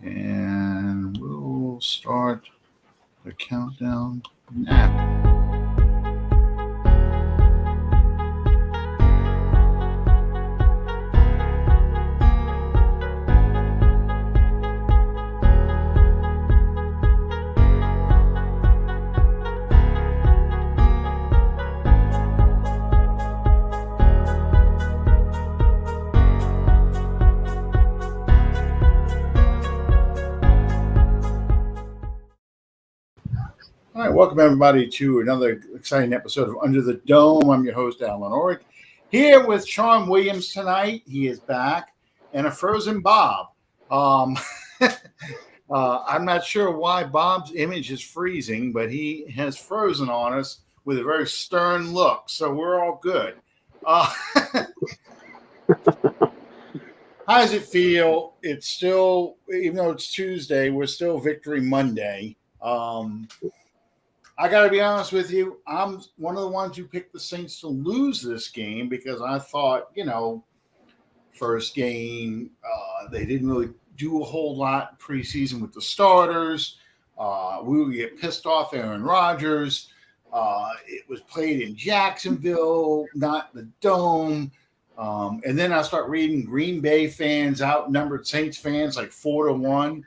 And we'll start the countdown now. All right, welcome everybody to another exciting episode of Under the Dome. I'm your host, Alan Orrick, here with Sean Williams tonight. He is back, and a frozen Bob. I'm not sure why Bob's image is freezing, but he has frozen on us with a very stern look, so we're all good. How does it feel? It's still, even though it's Tuesday, we're still Victory Monday. I got to be honest with you. I'm one of the ones who picked the Saints to lose this game because I thought, first game, they didn't really do a whole lot preseason with the starters. We would get pissed off Aaron Rodgers. It was played in Jacksonville, not the Dome. And then I start reading Green Bay fans outnumbered Saints fans like 4-1.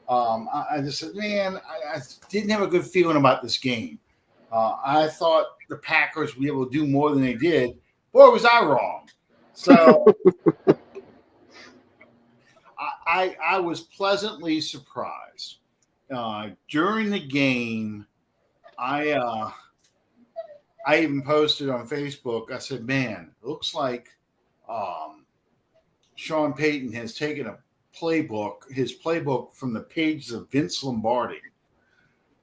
I just said, man, I didn't have a good feeling about this game. I thought the Packers would be able to do more than they did. Boy, was I wrong. So I was pleasantly surprised. During the game, I even posted on Facebook, I said, man, it looks like Sean Payton has taken his playbook from the pages of Vince Lombardi,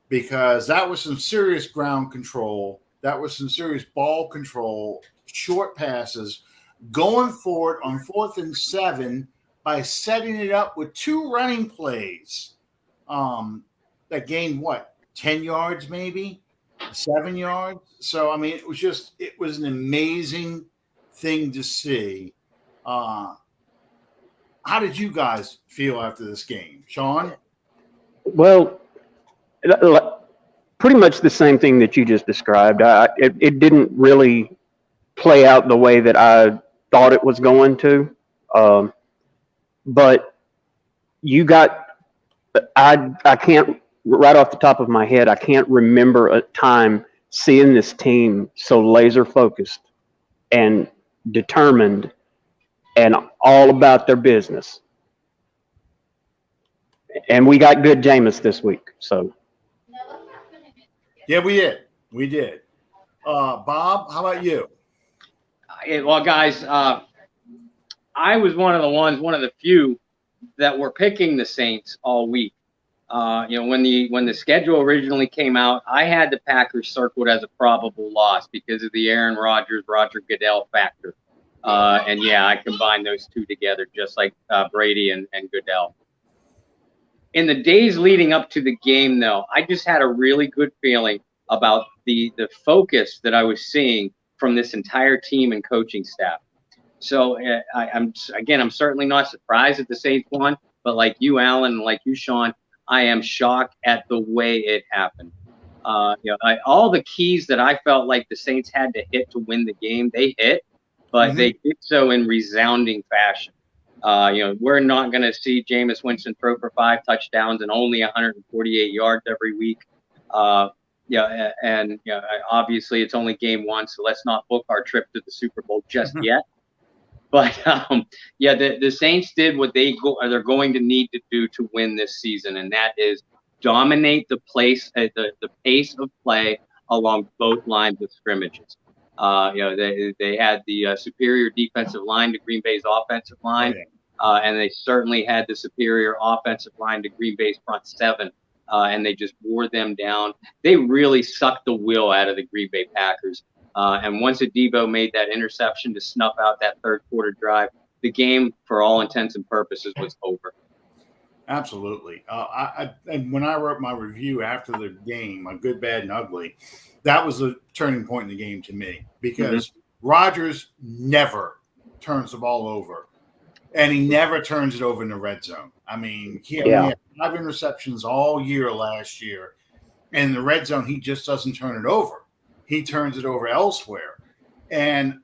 because that was some serious ground control. That was some serious ball control, short passes, going for it on 4th and 7 by setting it up with 2 running plays that gained 10 yards, maybe 7 yards. So, I mean, it was an amazing thing to see. How did you guys feel after this game, Sean? Well, pretty much the same thing that you just described. It didn't really play out the way that I thought it was going to. But I can't, right off the top of my head, I can't remember a time seeing this team so laser focused and determined and all about their business. And we got good Jameis this week. So, yeah, we did. Bob, how about you? Well, guys, I was one of the few that were picking the Saints all week. When the schedule originally came out, I had the Packers circled as a probable loss because of the Aaron Rodgers, Roger Goodell factor. I combined those two together, just like Brady and Goodell. In the days leading up to the game, though, I just had a really good feeling about the focus that I was seeing from this entire team and coaching staff. So I'm certainly not surprised that the Saints won, but like you, Alan, and like you, Sean, I am shocked at the way it happened. All the keys that I felt like the Saints had to hit to win the game, they hit. But they did so in resounding fashion. We're not going to see Jameis Winston throw for 5 touchdowns and only 148 yards every week. Obviously it's only game 1, so let's not book our trip to the Super Bowl just yet. But the Saints did what they're going to need to do to win this season, and that is dominate the pace of play along both lines of scrimmages. They had the superior defensive line to Green Bay's offensive line, and they certainly had the superior offensive line to Green Bay's front 7, and they just wore them down. They really sucked the will out of the Green Bay Packers. And once Adebo made that interception to snuff out that third quarter drive, the game, for all intents and purposes, was over. Absolutely. And when I wrote my review after the game, a good, bad, and ugly, that was a turning point in the game to me, because Rodgers never turns the ball over. and he never turns it over in the red zone. I mean, he had 5 interceptions all year last year. And in the red zone, he just doesn't turn it over. He turns it over elsewhere. And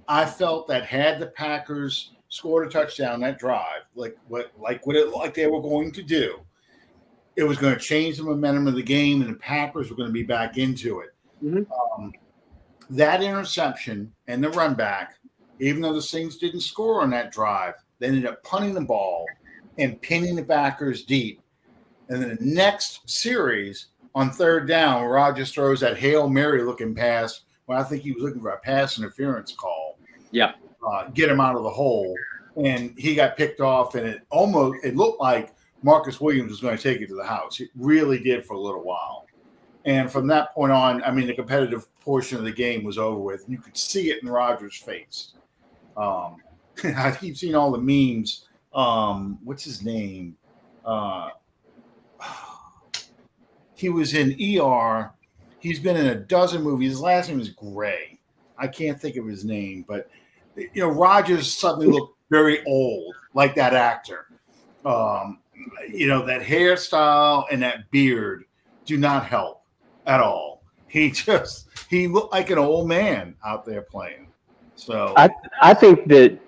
I felt that had the Packers scored a touchdown that drive, like they were going to do, it was going to change the momentum of the game, and the Packers were going to be back into it. Mm-hmm. That interception and the run back, even though the Saints didn't score on that drive, they ended up punting the ball and pinning the Packers deep. And then the next series on third down, Rodgers throws that Hail Mary looking pass. Well, I think he was looking for a pass interference call. Yeah. Get him out of the hole. And he got picked off, and it looked like Marcus Williams was going to take it to the house. It really did for a little while. And from that point on, I mean, the competitive portion of the game was over with. You could see it in Rodgers' face. I keep seeing all the memes. What's his name? He was in ER. He's been in a dozen movies. His last name is Gray. I can't think of his name, but Rodgers suddenly looked very old, like that actor. That hairstyle and that beard do not help at all. He looked like an old man out there playing. So I think that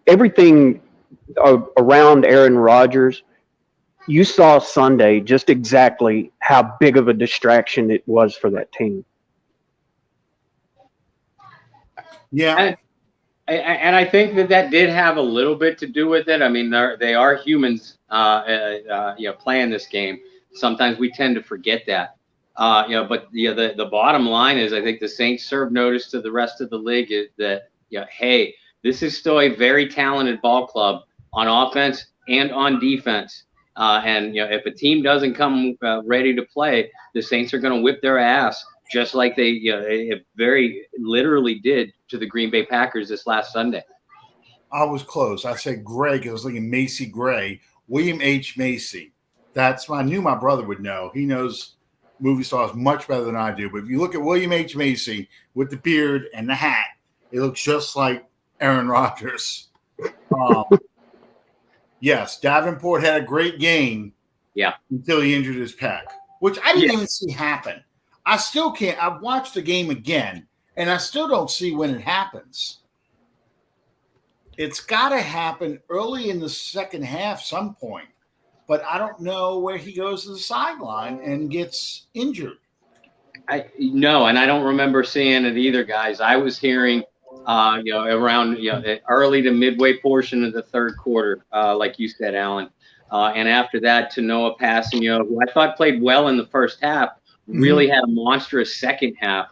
everything around Aaron Rodgers, you saw Sunday just exactly how big of a distraction it was for that team. Yeah. And I think that did have a little bit to do with it. I mean, they are humans, playing this game. Sometimes we tend to forget that. But the bottom line is, I think the Saints serve notice to the rest of the league is that, hey, this is still a very talented ball club on offense and on defense. And if a team doesn't come ready to play, the Saints are going to whip their ass, just like they very literally did to the Green Bay Packers this last Sunday. I was close. I said Gray because I was thinking Macy Gray, William H. Macy. I knew my brother would know. He knows movie stars much better than I do. But if you look at William H. Macy with the beard and the hat, it looks just like Aaron Rodgers. Yes, Davenport had a great game. Yeah. Until he injured his pec, which I didn't even see happen. I still can't. I've watched the game again, and I still don't see when it happens. It's got to happen early in the second half some point, but I don't know where he goes to the sideline and gets injured. No, and I don't remember seeing it either, guys. I was hearing around early to midway portion of the third quarter, like you said, Alan. And after that, to Noah passing, who I thought played well in the first half, really had a monstrous second half.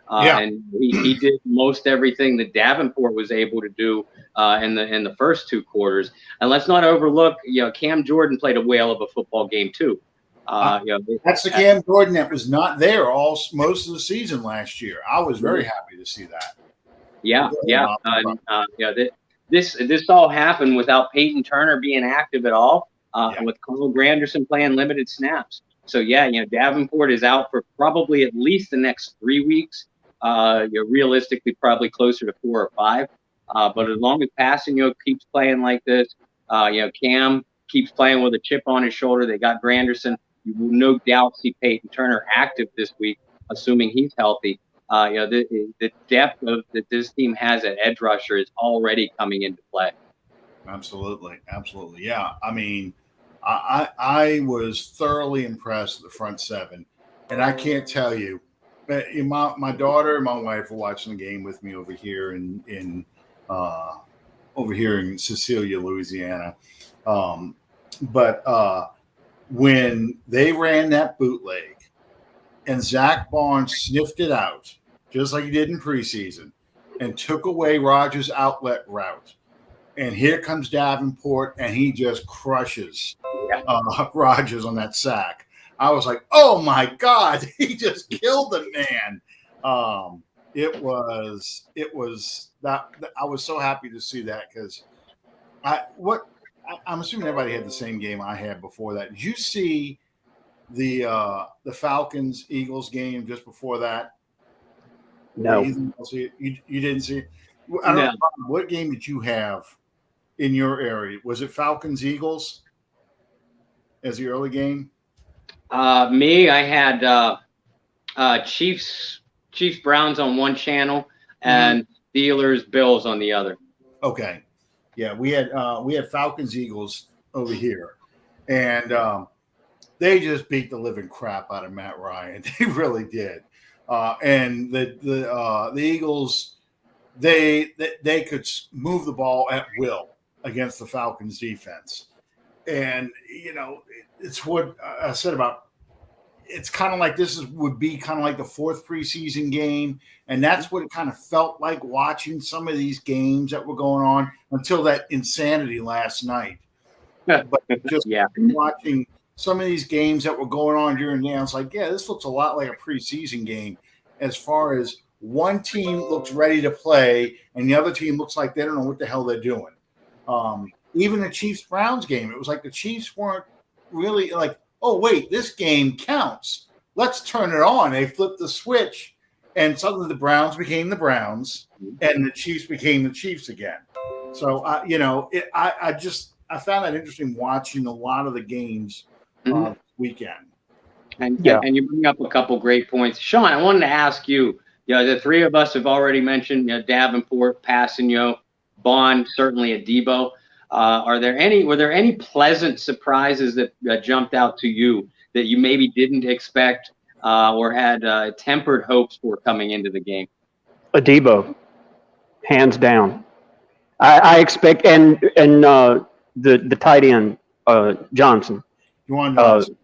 And he did most everything that Davenport was able to do in the first two quarters. And let's not overlook, Cam Jordan played a whale of a football game too. That's the Cam Jordan that was not there most of the season last year. I was very happy to see that. This all happened without Peyton Turner being active at all, and with Carl Granderson playing limited snaps. So Davenport is out for probably at least the next 3 weeks. Realistically, probably closer to 4 or 5. But as long as Passing keeps playing like this, Cam keeps playing with a chip on his shoulder. They got Granderson. You will no doubt see Peyton Turner active this week, assuming he's healthy. The depth that this team has at edge rusher is already coming into play. Absolutely. Yeah. I mean, I was thoroughly impressed with the front seven, and I can't tell you, my daughter and my wife were watching the game with me over here in Cecilia, Louisiana. But when they ran that bootleg and Zach Barnes sniffed it out, just like he did in preseason, and took away Rodgers' outlet route, and here comes Davenport, and he just crushes Rodgers on that sack. I was like, oh, my God, he just killed the man. It was that I was so happy to see that because I'm assuming everybody had the same game I had before that. Did you see the Falcons-Eagles game just before that? No. You didn't see it? I don't No. know, what game did you have in your area? Was it Falcons Eagles as the early game? Me, I had Chiefs Browns on one channel and Steelers Bills on the other. Okay, yeah, we had Falcons Eagles over here, and they just beat the living crap out of Matt Ryan. They really did, and the Eagles. They could move the ball at will against the Falcons defense. And, it's what I said about it's kind of like would be kind of like the fourth preseason game. And that's what it kind of felt like watching some of these games that were going on until that insanity last night. But just watching some of these games that were going on during the day, I was like, yeah, this looks a lot like a preseason game as far as one team looks ready to play and the other team looks like they don't know what the hell they're doing. Even the Chiefs-Browns game, it was like the Chiefs weren't really like, oh, wait, this game counts. Let's turn it on. They flipped the switch, and suddenly the Browns became the Browns and the Chiefs became the Chiefs again. So, I found that interesting watching a lot of the games this weekend. And you bring up a couple great points. Sean, I wanted to ask you, the three of us have already mentioned Davenport, Passanio, Bond, certainly a Debo. Were there any pleasant surprises that jumped out to you that you maybe didn't expect or had tempered hopes for coming into the game? A Debo, hands down. I expect and the tight end Johnson. Johnson.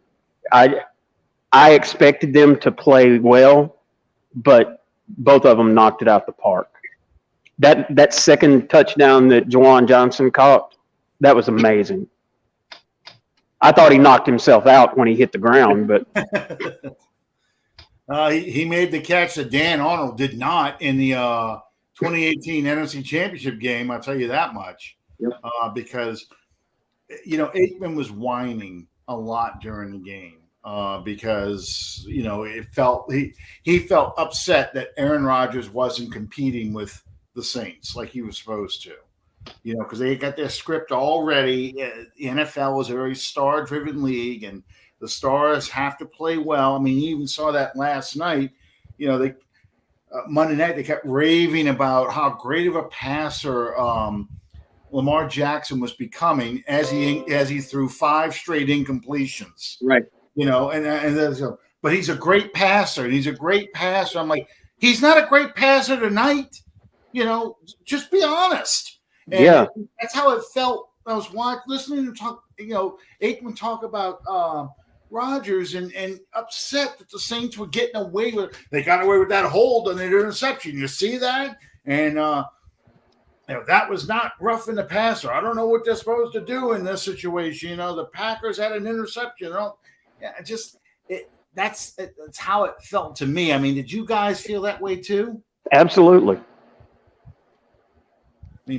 I expected them to play well, but both of them knocked it out the park. That second touchdown that Juwan Johnson caught, that was amazing. I thought he knocked himself out when he hit the ground, but he made the catch that Dan Arnold did not in the 2018 NFC Championship game. I'll tell you that much. Yep. Because Aikman was whining a lot during the game. Because it felt he felt upset that Aaron Rodgers wasn't competing with the Saints like he was supposed to, because they got their script already. The NFL is a very star-driven league, and the stars have to play well. I mean, you even saw that last night. They Monday night they kept raving about how great of a passer Lamar Jackson was becoming as he threw 5 straight incompletions. Right. But he's a great passer, and he's a great passer. I'm like, he's not a great passer tonight. Just be honest. And that's how it felt. I was listening to talk. Aikman talk about Rodgers and upset that the Saints were getting away with. They got away with that hold on the interception. You see that? And that was not roughing the passer. I don't know what they're supposed to do in this situation. The Packers had an interception. That's how it felt to me. I mean, did you guys feel that way too? Absolutely.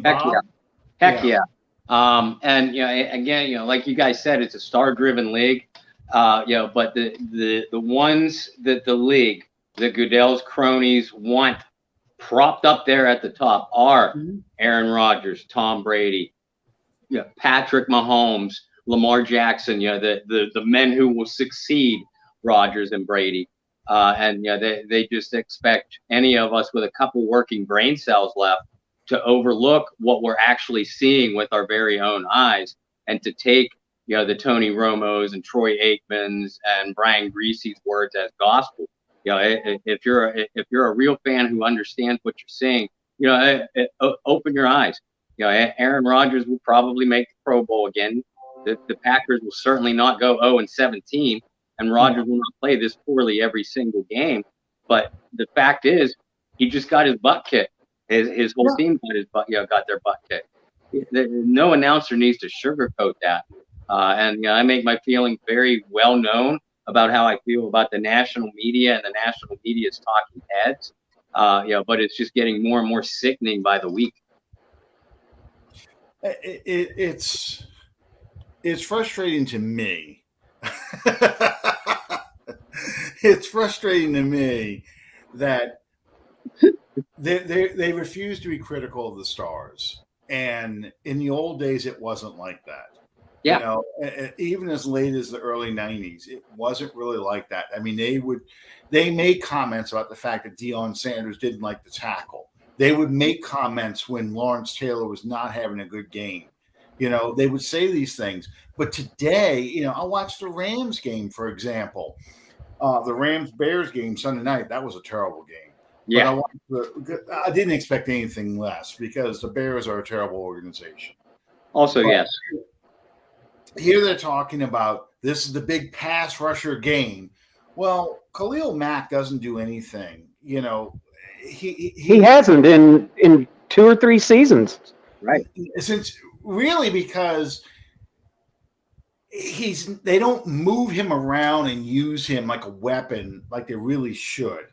Heck yeah. And again, like you guys said, it's a star-driven league. But the ones that the league, that Goodell's cronies want propped up there at the top are Aaron Rodgers, Tom Brady, Patrick Mahomes, Lamar Jackson, the men who will succeed Rodgers and Brady. They just expect any of us with a couple working brain cells left to overlook what we're actually seeing with our very own eyes, and to take the Tony Romos and Troy Aikmans and Brian Greasy's words as gospel. If you're a real fan who understands what you're saying, open your eyes. Aaron Rodgers will probably make the Pro Bowl again. The Packers will certainly not go 0-17, and Rodgers will not play this poorly every single game. But the fact is, he just got his butt kicked. His whole team got their butt kicked. No announcer needs to sugarcoat that. I make my feeling very well known about how I feel about the national media and the national media's talking heads. But it's just getting more and more sickening by the week. It's frustrating to me. It's frustrating to me that They refuse to be critical of the stars, and in the old days, it wasn't like that. Yeah. You know, even as late as the early '90s, it wasn't really like that. I mean, they made comments about the fact that Deion Sanders didn't like the tackle. They would make comments when Lawrence Taylor was not having a good game. You know, they would say these things. But today, you know, I watched the Rams game, for example, the Rams-Bears game Sunday night. That was a terrible game. Yeah. But I didn't expect anything less because the Bears are a terrible organization. Also, yes. Here they're talking about this is the big pass rusher game. Well, Khalil Mack doesn't do anything. You know, he hasn't in 2 or 3 seasons. Right. Since really because they don't move him around and use him like a weapon like they really should.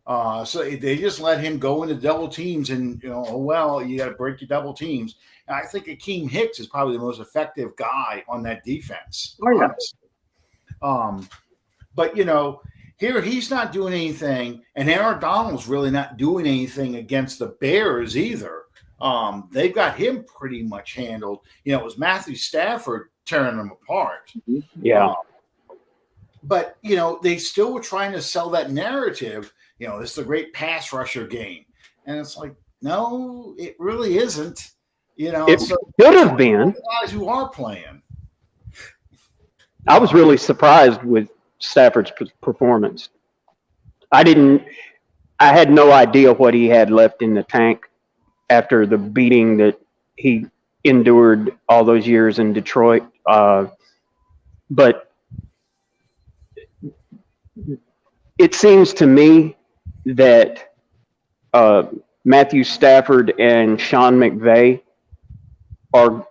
So they just let him go into double teams and, you know, oh, well, you got to break your double teams. And I think Akeem Hicks is probably the most effective guy on that defense. Oh, yeah. But, you know, here he's not doing anything, and Aaron Donald's really not doing anything against the Bears either. They've got him pretty much handled. You know, it was Matthew Stafford tearing them apart. Yeah. But, you know, they still were trying to sell that narrative. You know, this is a great pass rusher game. And it's like, no, it really isn't. You know, it should have been. The guys who are playing. I was really surprised with Stafford's performance. I had no idea what he had left in the tank after the beating that he endured all those years in Detroit. But it seems to me that Matthew Stafford and Sean McVay are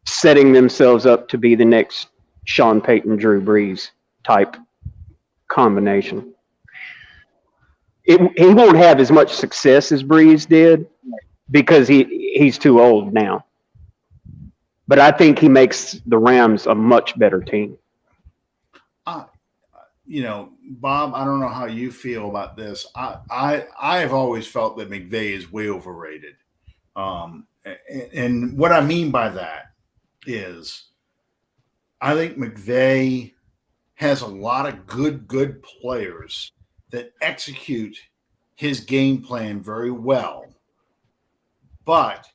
setting themselves up to be the next Sean Payton, Drew Brees type combination. He won't have as much success as Brees did because he's too old now. But I think he makes the Rams a much better team. You know, Bob, I don't know how you feel about this. I have always felt that McVay is way overrated. And what I mean by that is I think McVay has a lot of good players that execute his game plan very well, but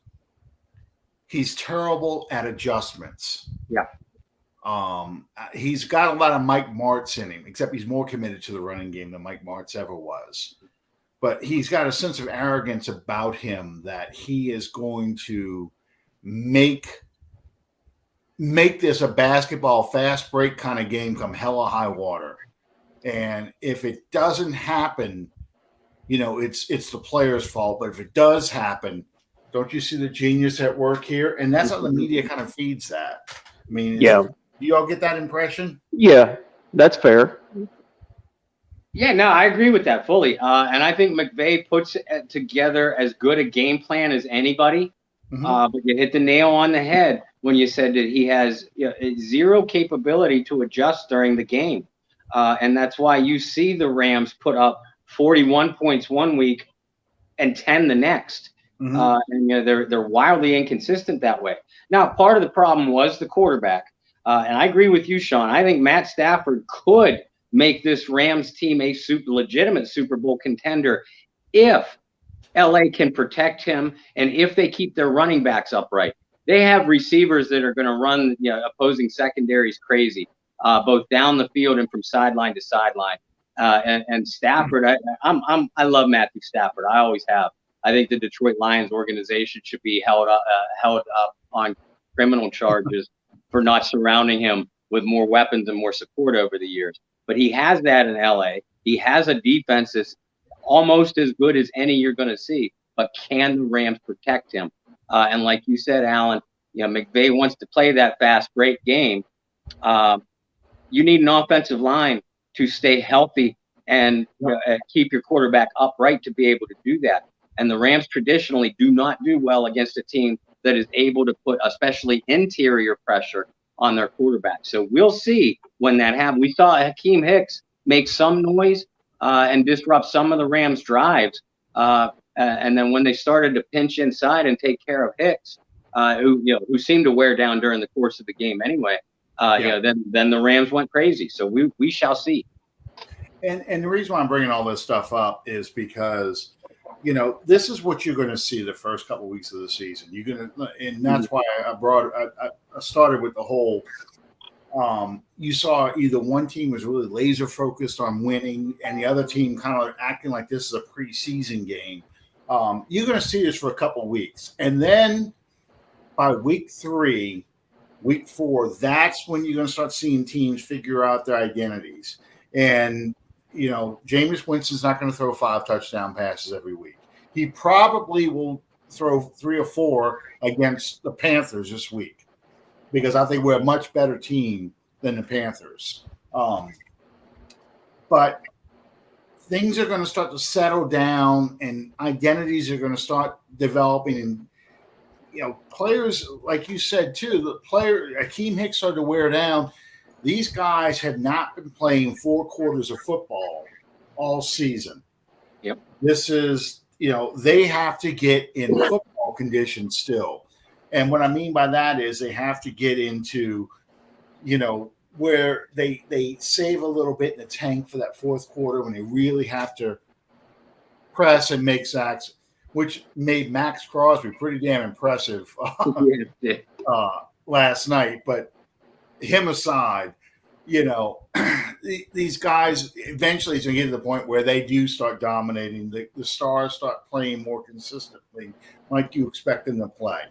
he's terrible at adjustments. Yeah. He's got a lot of Mike Martz in him, except he's more committed to the running game than Mike Martz ever was. But he's got a sense of arrogance about him that he is going to make this a basketball fast break kind of game come hell or high water. And if it doesn't happen, you know, it's the player's fault. But if it does happen, don't you see the genius at work here? And that's how the media kind of feeds that. I mean, yeah. Do you all get that impression? Yeah, that's fair. Yeah, no, I agree with that fully. And I think McVay puts together as good a game plan as anybody. But you hit the nail on the head when you said that he has zero capability to adjust during the game. And that's why you see the Rams put up 41 points one week and 10 the next. And they're wildly inconsistent that way. Now, part of the problem was the quarterback. And I agree with you, Sean. I think Matt Stafford could make this Rams team a legitimate Super Bowl contender if LA can protect him and if they keep their running backs upright. They have receivers that are going to run opposing secondaries crazy, both down the field and from sideline to sideline. And Stafford, I love Matthew Stafford. I always have. I think the Detroit Lions organization should be held up on criminal charges for not surrounding him with more weapons and more support over the years. But he has that in LA. He has a defense that's almost as good as any you're going to see. But can the Rams protect him? And like you said, Alan, McVay wants to play that fast break game. You need an offensive line to stay healthy and keep your quarterback upright to be able to do that. And the Rams traditionally do not do well against a team that is able to put especially interior pressure on their quarterback. So we'll see when that happens. We saw Akeem Hicks make some noise and disrupt some of the Rams' drives, And then when they started to pinch inside and take care of Hicks, who seemed to wear down during the course of the game anyway, then the Rams went crazy. So we shall see. And the reason why I'm bringing all this stuff up is because, this is what you're going to see the first couple of weeks of the season. And that's why I started with the whole. You saw either one team was really laser focused on winning, and the other team kind of acting like this is a preseason game. You're going to see this for a couple of weeks, and then by week 3, week 4, that's when you're going to start seeing teams figure out their identities. And Jameis Winston's not going to throw 5 touchdown passes every week. He probably will throw 3 or 4 against the Panthers this week, because I think we're a much better team than the Panthers. But things are going to start to settle down, and identities are going to start developing. And, players, like you said, too, Akeem Hicks started to wear down. These guys have not been playing 4 quarters of football all season. Yep. This is, they have to get in football conditions still. And what I mean by that is they have to get into, where they save a little bit in the tank for that fourth quarter when they really have to press and make sacks, which made Max Crosby pretty damn impressive last night. But him aside, these guys eventually is going to get to the point where they do start dominating. The stars start playing more consistently, like you expect them to play.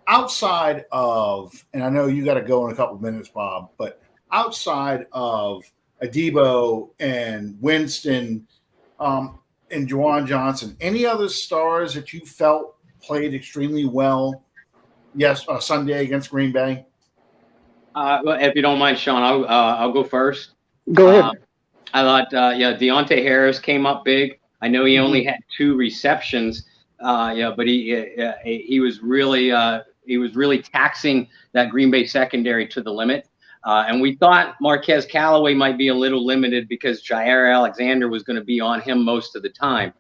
Outside of, and I know you got to go in a couple of minutes, Bob, but outside of Adebo and Winston and Juwan Johnson, any other stars that you felt played extremely well? Yes, Sunday against Green Bay. If you don't mind, Sean, I'll go first. Go ahead. I thought, Deontay Harris came up big. I know he only had 2 receptions, but he was really taxing that Green Bay secondary to the limit. And we thought Marquez Callaway might be a little limited because Jair Alexander was going to be on him most of the time.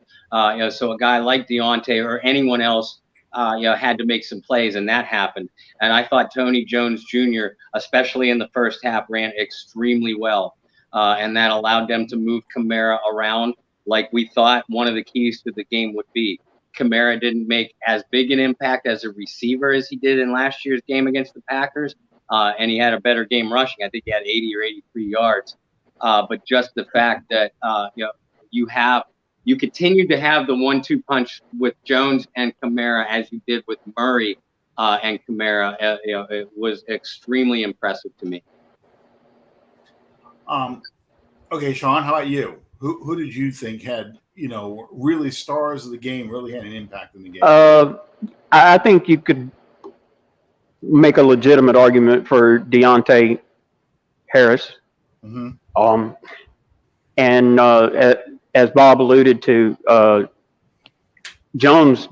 So a guy like Deontay or anyone else, had to make some plays, and that happened. And I thought Tony Jones Jr., especially in the first half, ran extremely well. And that allowed them to move Kamara around like we thought one of the keys to the game would be. Kamara didn't make as big an impact as a receiver as he did in last year's game against the Packers. And he had a better game rushing. I think he had 80 or 83 yards. But just the fact that, you continued to have the 1-2 punch with Jones and Kamara as you did with Murray and Kamara. It was extremely impressive to me. Okay, Sean, how about you? Who did you think had, really stars of the game, really had an impact in the game? I think you could make a legitimate argument for Deontay Harris. Mm-hmm. And as Bob alluded to, Jones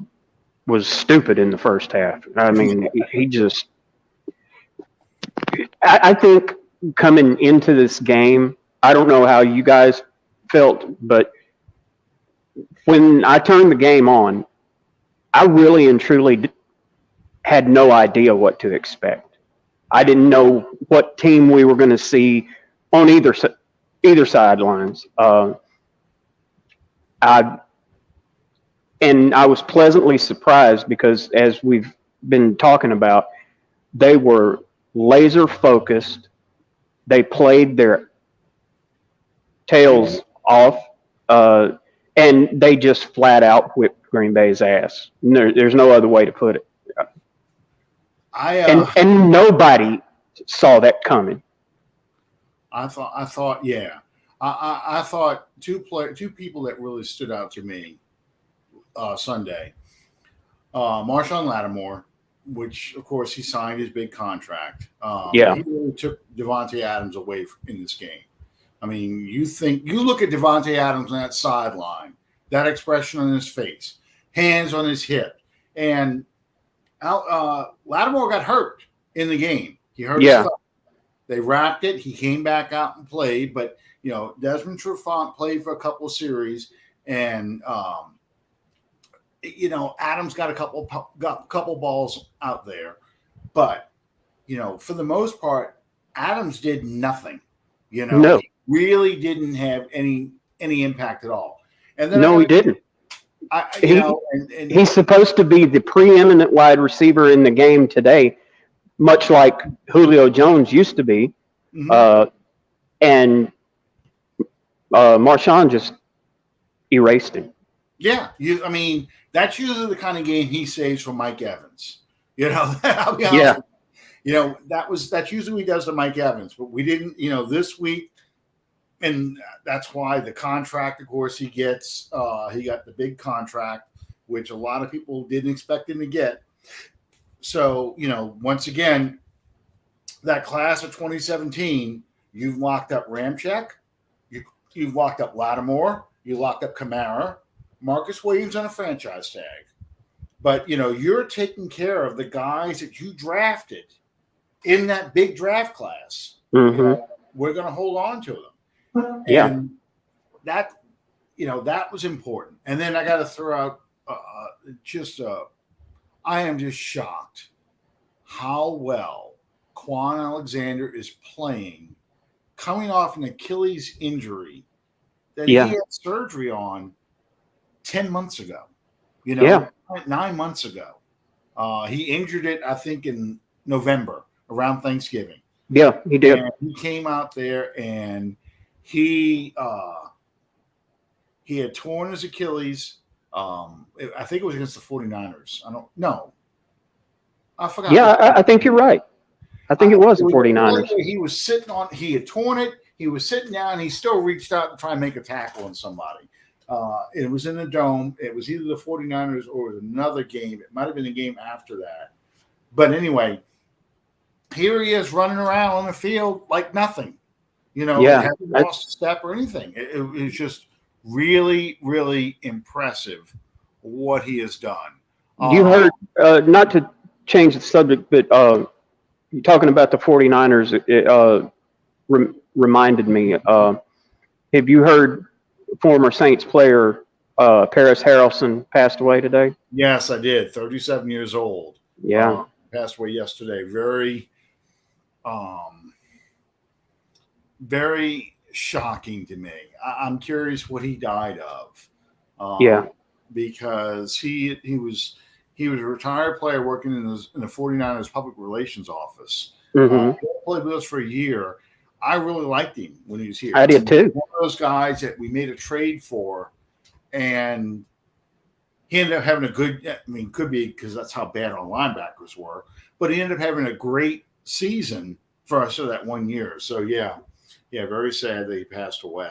was stupid in the first half. I mean, he just – I think coming into this game, I don't know how you guys felt, but when I turned the game on, I really and truly had no idea what to expect. I didn't know what team we were going to see on either sidelines. I was pleasantly surprised because, as we've been talking about, they were laser focused. They played their tails off, and they just flat out whipped Green Bay's ass. There's no other way to put it. And nobody saw that coming. I thought, yeah. I thought two people that really stood out to me Sunday. Marshawn Lattimore, which, of course, he signed his big contract. He really took Devontae Adams away in this game. I mean, you look at Devontae Adams on that sideline, that expression on his face, hands on his hip, and Lattimore got hurt in the game. He hurt his thumb. They wrapped it. He came back out and played, but Desmond Trufant played for a couple of series, and Adams got a couple balls out there, but for the most part, Adams did nothing. No. He really didn't have any impact at all. And then he didn't. He's supposed to be the preeminent wide receiver in the game today, much like Julio Jones used to be. Mm-hmm. And Marshawn just erased him. Yeah. That's usually the kind of game he saves for Mike Evans. I'll be honest. Yeah. That's usually what he does to Mike Evans, but we didn't, this week. And that's why the contract, of course, he gets. He got the big contract, which a lot of people didn't expect him to get. So, once again, that class of 2017, you've locked up Ramczyk, you've locked up Lattimore, you locked up Kamara, Marcus Williams on a franchise tag. But, you're taking care of the guys that you drafted in that big draft class. Mm-hmm. We're going to hold on to them. Yeah. And that was important. And then I got to throw out I am just shocked how well Quan Alexander is playing, coming off an Achilles injury that he had surgery on 10 months ago, 9 months ago. He injured it, I think, in November around Thanksgiving. Yeah, he did. And he came out there and he had torn his Achilles. I think it was against the 49ers. I don't know. I forgot. Yeah, I think you're right. I think it was the 49ers. He had torn it. He was sitting down. He still reached out to try and make a tackle on somebody. It was in the dome. It was either the 49ers or another game. It might have been a game after that. But anyway, here he is running around on the field like nothing. Hasn't lost a step or anything. It was just really, really impressive what he has done. You heard, not to change the subject, but talking about the 49ers, it reminded me. Have you heard former Saints player Paris Harrelson passed away today? Yes, I did. 37 years old. Yeah. Passed away yesterday. Very, very shocking to me. I'm curious what he died of. Because he was a retired player working in the 49ers public relations office. Mm-hmm. He played with us for a year. I really liked him when he was here. I did too. One of those guys that we made a trade for, and he ended up having a good. Could be because that's how bad our linebackers were, but he ended up having a great season for us for that 1 year. So yeah, very sad that he passed away.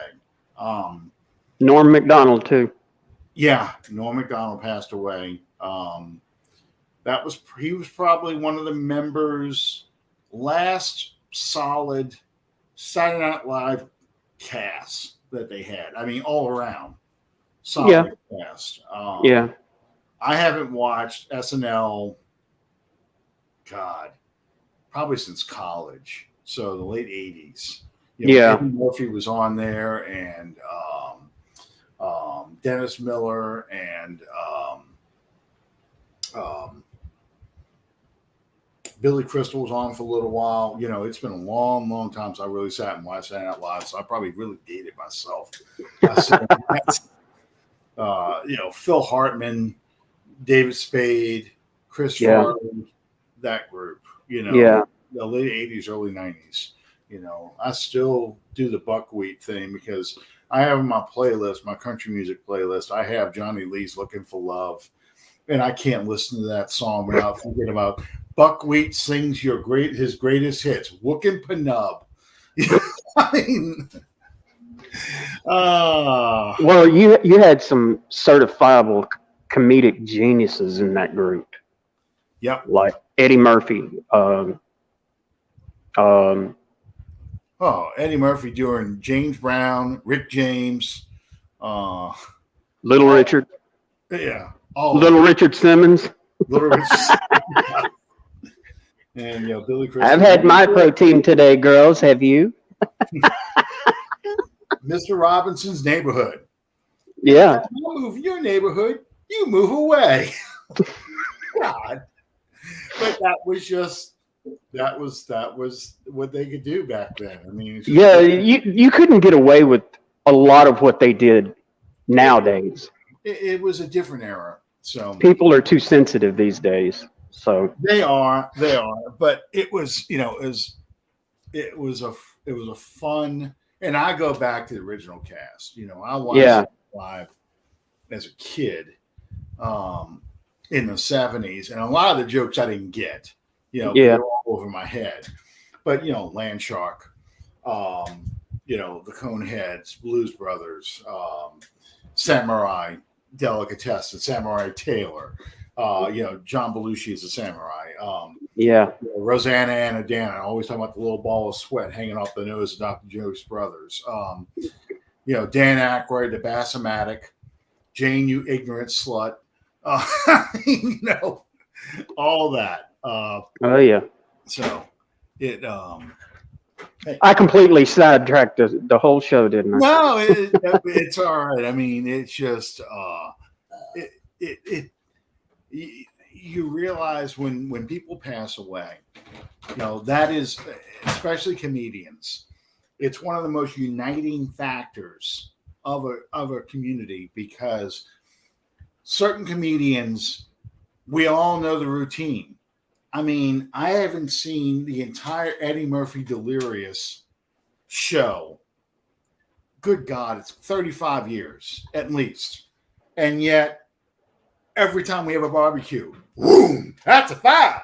Norm Macdonald too. Yeah, Norm Macdonald passed away. He was probably one of the members' last solid Saturday Night Live cast that they had. All around solid cast. I haven't watched SNL, probably since college. So the late 80s. Eddie Murphy was on there, and Dennis Miller, and Billy Crystal was on for a little while. It's been a long, long time since I really sat and watched Saturday Night Live, so I probably really dated myself. Phil Hartman, David Spade, Chris Farley, that group. The late 80s, early 90s. I still do the buckwheat thing because I have my playlist, my country music playlist. I have Johnny Lee's "Looking for Love," and I can't listen to that song without thinking about Buckwheat sings his greatest hits, "Wookin' Penub." Well, you had some certifiable comedic geniuses in that group. Yep, like Eddie Murphy. Eddie Murphy during James Brown, Rick James, Little Richard. Yeah. Little Richard Simmons. Little Richard. And Billy Crystal. I've had my protein today, girls. Have you? Mr. Robinson's Neighborhood. Yeah. You move your neighborhood, you move away. God. But that was what they could do back then. I mean, you couldn't get away with a lot of what they did nowadays. It was a different era. So people are too sensitive these days. So they are, but it was, it was a fun, and I go back to the original cast. I watched it live as a kid in the 70s, and a lot of the jokes I didn't get, they're all over my head. But Landshark, the Coneheads, Blues Brothers, Samurai Delicatessen, Samurai Taylor, John Belushi is a samurai. Rosanna Anna Dan, always talking about the little ball of sweat hanging off the nose of Dr. Joe's brothers. Dan Aykroyd, the Bassomatic, Jane, you ignorant slut. All that. So it. I completely sidetracked the whole show, didn't I? No, it's all right. I mean, it's just you realize when people pass away, that is, especially comedians, it's one of the most uniting factors of a community, because certain comedians, we all know the routine. I mean, I haven't seen the entire Eddie Murphy Delirious show. Good God, it's 35 years at least. And yet, every time we have a barbecue, boom, that's a five.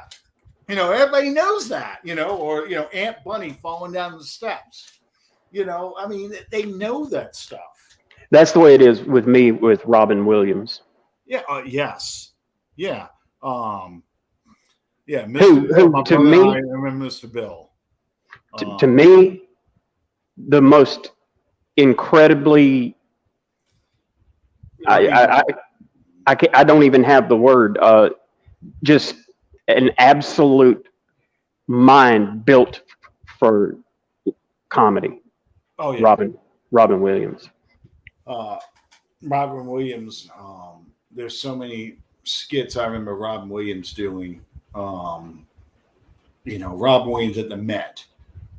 Everybody knows that, or, Aunt Bunny falling down the steps. I mean, they know that stuff. That's the way it is with me with Robin Williams. Yeah. Yes. Yeah. Yeah, who to me, I remember Mr. Bill. To me, the most incredibly, I don't even have the word. Just an absolute mind built for comedy. Oh yeah, Robin Williams. Robin Williams. There's so many skits I remember Robin Williams doing. Robin Williams at the Met.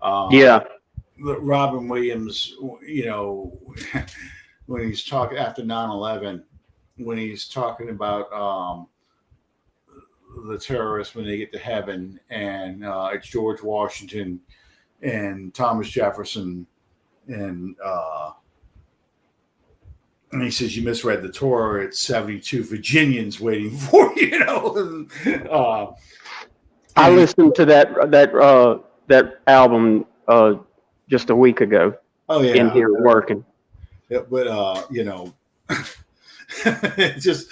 Robin Williams, when he's talking after 9/11, when he's talking about the terrorists when they get to heaven, and it's George Washington and Thomas Jefferson, and he says, you misread the Torah. It's 72 Virginians waiting for you. I listened to that album just a week ago. Oh yeah, in here working. Yeah, but just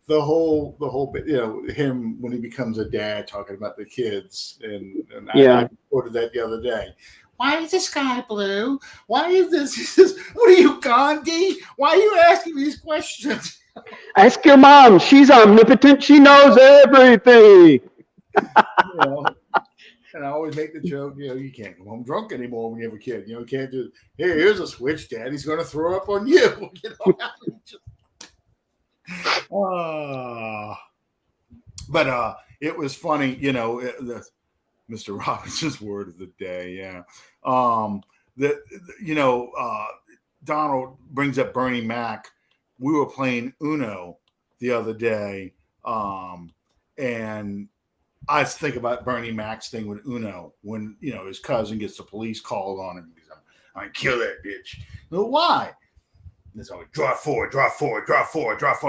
the whole bit. Him when he becomes a dad talking about the kids, and I quoted that the other day. Why is the sky blue? Why is this? He says, what are you, Gandhi? Why are you asking these questions? Ask your mom. She's omnipotent. She knows everything. And I always make the joke, you can't go home drunk anymore when you have a kid. You can't do, here's a switch, Daddy's going to throw up on you. But it was funny, Mr. Robinson's word of the day. Yeah. Donald brings up Bernie Mac. We were playing Uno the other day. And I think about Bernie Mac's thing with Uno when, his cousin gets the police called on him. He's like, I'm going to kill that bitch. No, why? There's always draw forward.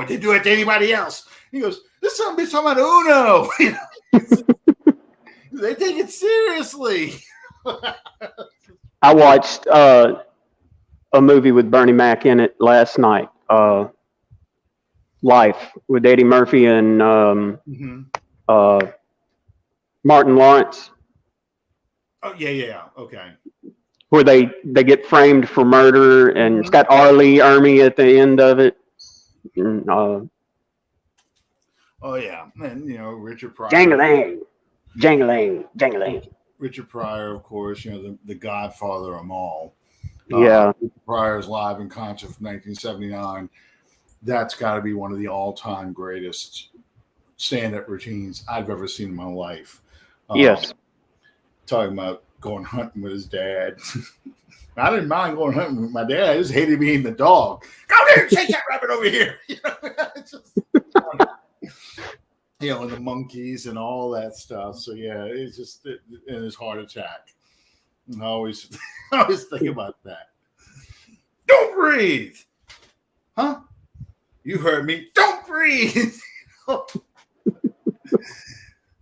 They do it to anybody else. He goes, this son bitch talking about Uno. They take it seriously. I watched a movie with Bernie Mac in it last night. Life with Eddie Murphy and Martin Lawrence. Oh yeah, okay. Where they get framed for murder, and it's got Arlie Ermy at the end of it. And, oh yeah, and Richard Pryor. Dang-a-dang. Jangling, jangling. Richard Pryor, of course, the godfather of them all. Yeah. Richard Pryor's Live in Concert from 1979. That's got to be one of the all-time greatest stand-up routines I've ever seen in my life. Yes. Talking about going hunting with his dad. I didn't mind going hunting with my dad. I just hated being the dog. Come here, take that rabbit over here. It's just, and the monkeys and all that stuff. So yeah, it's just in his heart attack. I always think about that. Don't breathe, huh? You heard me. Don't breathe.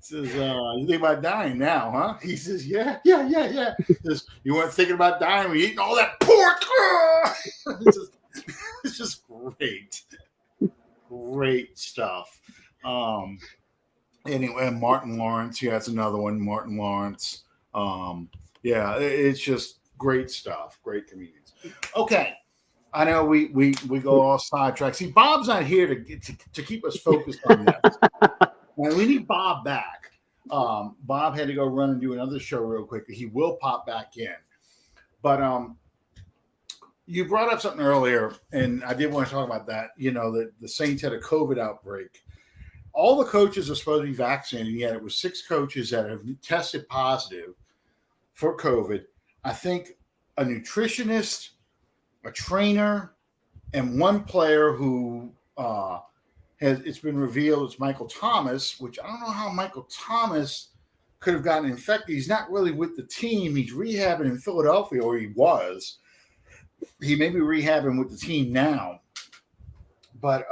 Says, you think about dying now, huh? He says, yeah. Says, you weren't thinking about dying when you're eating all that pork. It's just great stuff. Anyway, Martin Lawrence, yeah, that's another one. Martin Lawrence. Yeah, it's just great stuff. Great comedians. Okay. I know we go all sidetracked. See, Bob's not here to keep us focused on this. And we need Bob back. Bob had to go run and do another show real quick. He will pop back in. But you brought up something earlier, and I did want to talk about that. That the Saints had a COVID outbreak. All the coaches are supposed to be vaccinated, yet it was 6 coaches that have tested positive for COVID. I think a nutritionist, a trainer, and one player who it's been revealed it's Michael Thomas, which I don't know how Michael Thomas could have gotten infected. He's not really with the team. He's rehabbing in Philadelphia, or he was. He may be rehabbing with the team now. But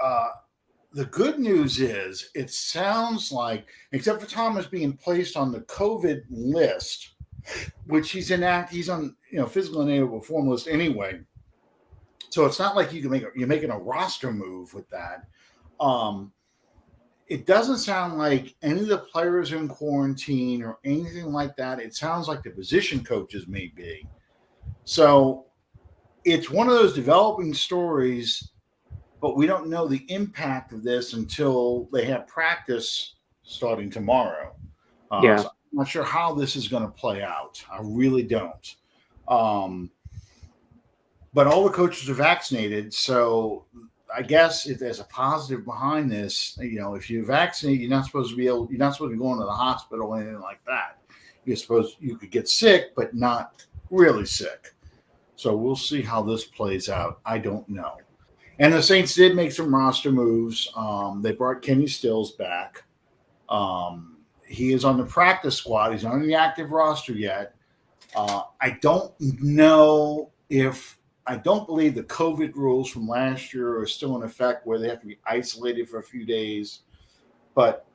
the good news is it sounds like, except for Thomas being placed on the COVID list, which he's on physical unable to perform list anyway. So it's not like you're making a roster move with that. It doesn't sound like any of the players are in quarantine or anything like that. It sounds like the position coaches may be. So it's one of those developing stories, but we don't know the impact of this until they have practice starting tomorrow. So I'm not sure how this is going to play out. I really don't. But all the coaches are vaccinated, so I guess if there's a positive behind this, if you're vaccinated, you're not supposed to be going to the hospital or anything like that. You could get sick, but not really sick. So we'll see how this plays out. I don't know. And the Saints did make some roster moves. They brought Kenny Stills back. He is on the practice squad. He's not on the active roster yet. I don't believe the COVID rules from last year are still in effect where they have to be isolated for a few days. But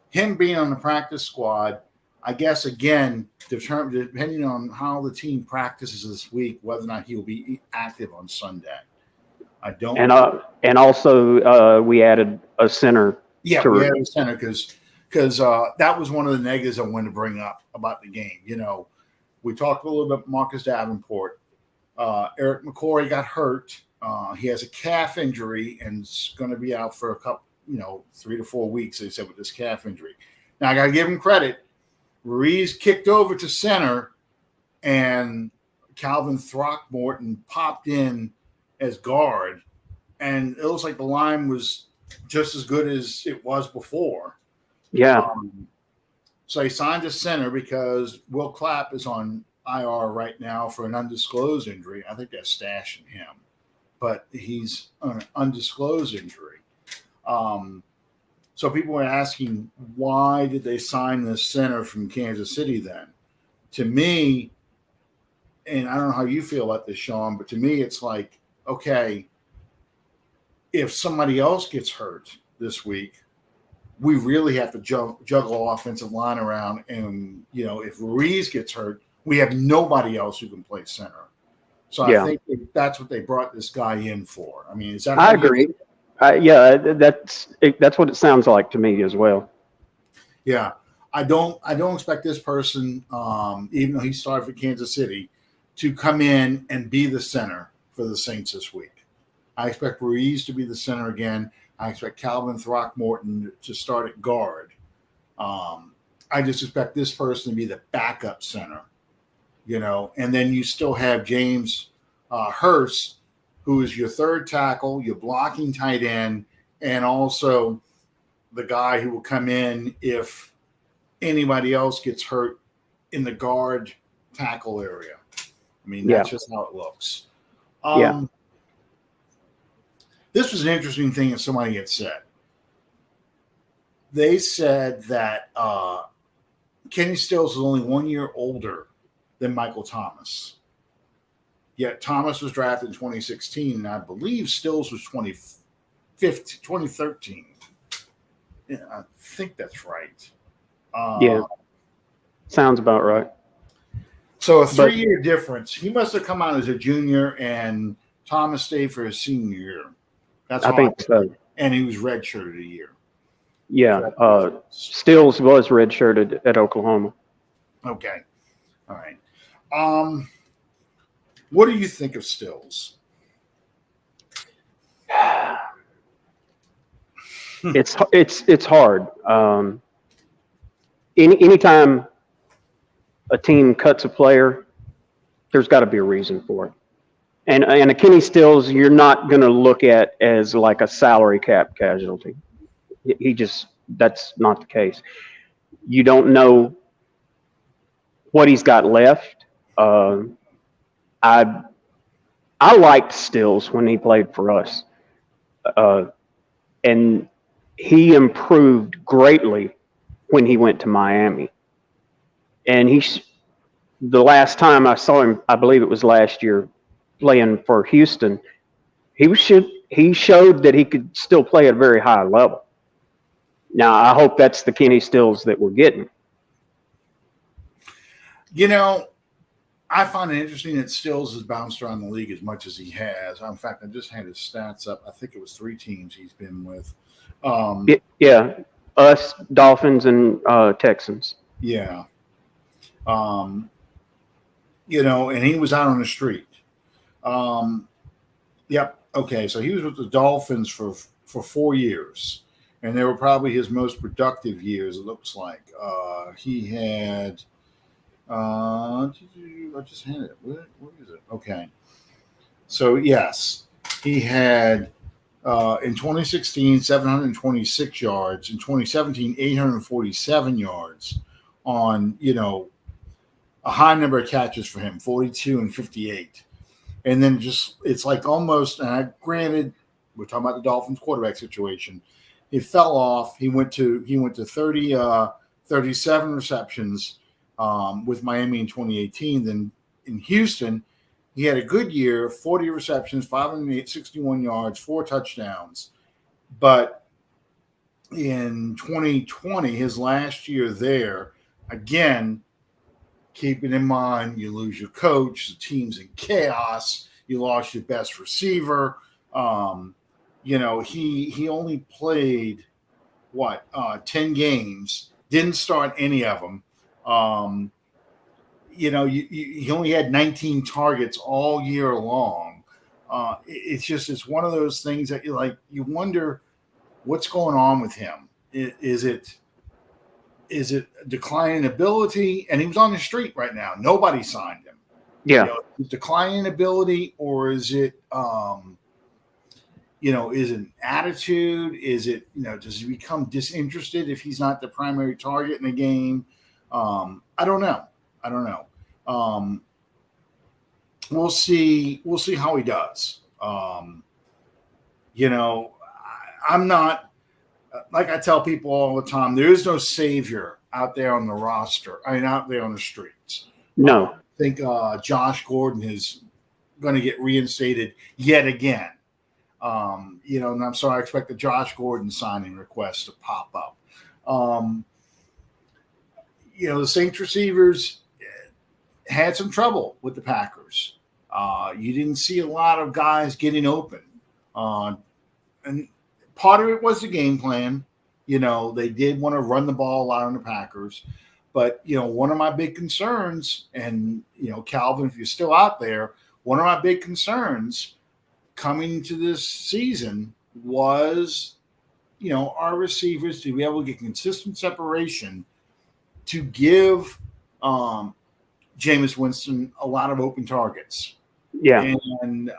him being on the practice squad, I guess, again, depending on how the team practices this week, whether or not he will be active on Sunday. I don't. And also we added a center. Yeah, we added a center because that was one of the negatives I wanted to bring up about the game. We talked a little bit about Marcus Davenport. Eric McCoy got hurt. He has a calf injury and is going to be out for a couple, 3 to 4 weeks, they said, with this calf injury. Now, I got to give him credit. Ruiz kicked over to center, and Calvin Throckmorton popped in as guard, and it looks like the line was just as good as it was before. Yeah. So he signed a center because Will Clapp is on IR right now for an undisclosed injury. I think they're stashing him, but he's on an undisclosed injury. So people were asking, why did they sign this center from Kansas City then? To me, and I don't know how you feel about this, Sean, but to me, it's like, okay, if somebody else gets hurt this week, we really have to juggle offensive line around. And, if Ruiz gets hurt, we have nobody else who can play center. So I think that's what they brought this guy in for. I mean, is that? I agree. That's what it sounds like to me as well. Yeah, I don't expect this person, even though he started for Kansas City, to come in and be the center for the Saints this week. I expect Ruiz to be the center again. I expect Calvin Throckmorton to start at guard. I just expect this person to be the backup center, and then you still have James Hurst, who is your third tackle, your blocking tight end, and also the guy who will come in if anybody else gets hurt in the guard tackle area. I mean, that's just how it looks. This was an interesting thing that somebody had said. They said that Kenny Stills is only 1 year older than Michael Thomas. Yet Thomas was drafted in 2016, and I believe Stills was 2013. Yeah, I think that's right. Sounds about right. So a 3-year difference. He must have come out as a junior, and Thomas stayed for his senior year. I think so. And he was redshirted a year. Yeah, Stills was redshirted at Oklahoma. Okay, all right. What do you think of Stills? It's hard. Anytime a team cuts a player, there's got to be a reason for it. And a Kenny Stills, you're not going to look at as like a salary cap casualty. That's not the case. You don't know what he's got left. I liked Stills when he played for us. And he improved greatly when he went to Miami. And the last time I saw him, I believe it was last year, playing for Houston, he showed that he could still play at a very high level. Now, I hope that's the Kenny Stills that we're getting. I find it interesting that Stills has bounced around the league as much as he has. In fact, I just had his stats up. I think it was 3 teams he's been with. Us, Dolphins, and Texans. Yeah. And he was out on the street. Yep. Okay. So he was with the Dolphins for 4 years, and they were probably his most productive years. It looks like he had. I just had it. Where is it? Okay. So yes, he had in 2016 726 yards, in 2017 847 yards on a high number of catches for him, 42 and 58. And then it's like almost, and granted, we're talking about the Dolphins quarterback situation. It fell off. He went to 37 receptions with Miami in 2018. Then in Houston, he had a good year, 40 receptions, 561 yards, 4 touchdowns. But in 2020, his last year there, again, keeping in mind you lose your coach, the team's in chaos, you lost your best receiver. He only played 10 games, didn't start any of them. He only had 19 targets all year long. It's one of those things that you wonder what's going on with him. Is it declining ability? And he was on the street right now. Nobody signed him. Yeah. Declining ability, or is it, is it an attitude? Is it, does he become disinterested if he's not the primary target in the game? I don't know. We'll see how he does. I'm not, like I tell people all the time, there is no savior out there on the roster. Out there on the streets. No. I think Josh Gordon is going to get reinstated yet again. And I'm sorry, I expect the Josh Gordon signing request to pop up. The Saints receivers had some trouble with the Packers. You didn't see a lot of guys getting open. And part of it was the game plan. They did want to run the ball a lot on the Packers. But, one of my big concerns, and, Calvin, if you're still out there, one of my big concerns coming to this season was, our receivers to be able to get consistent separation to give Jameis Winston a lot of open targets. Yeah. And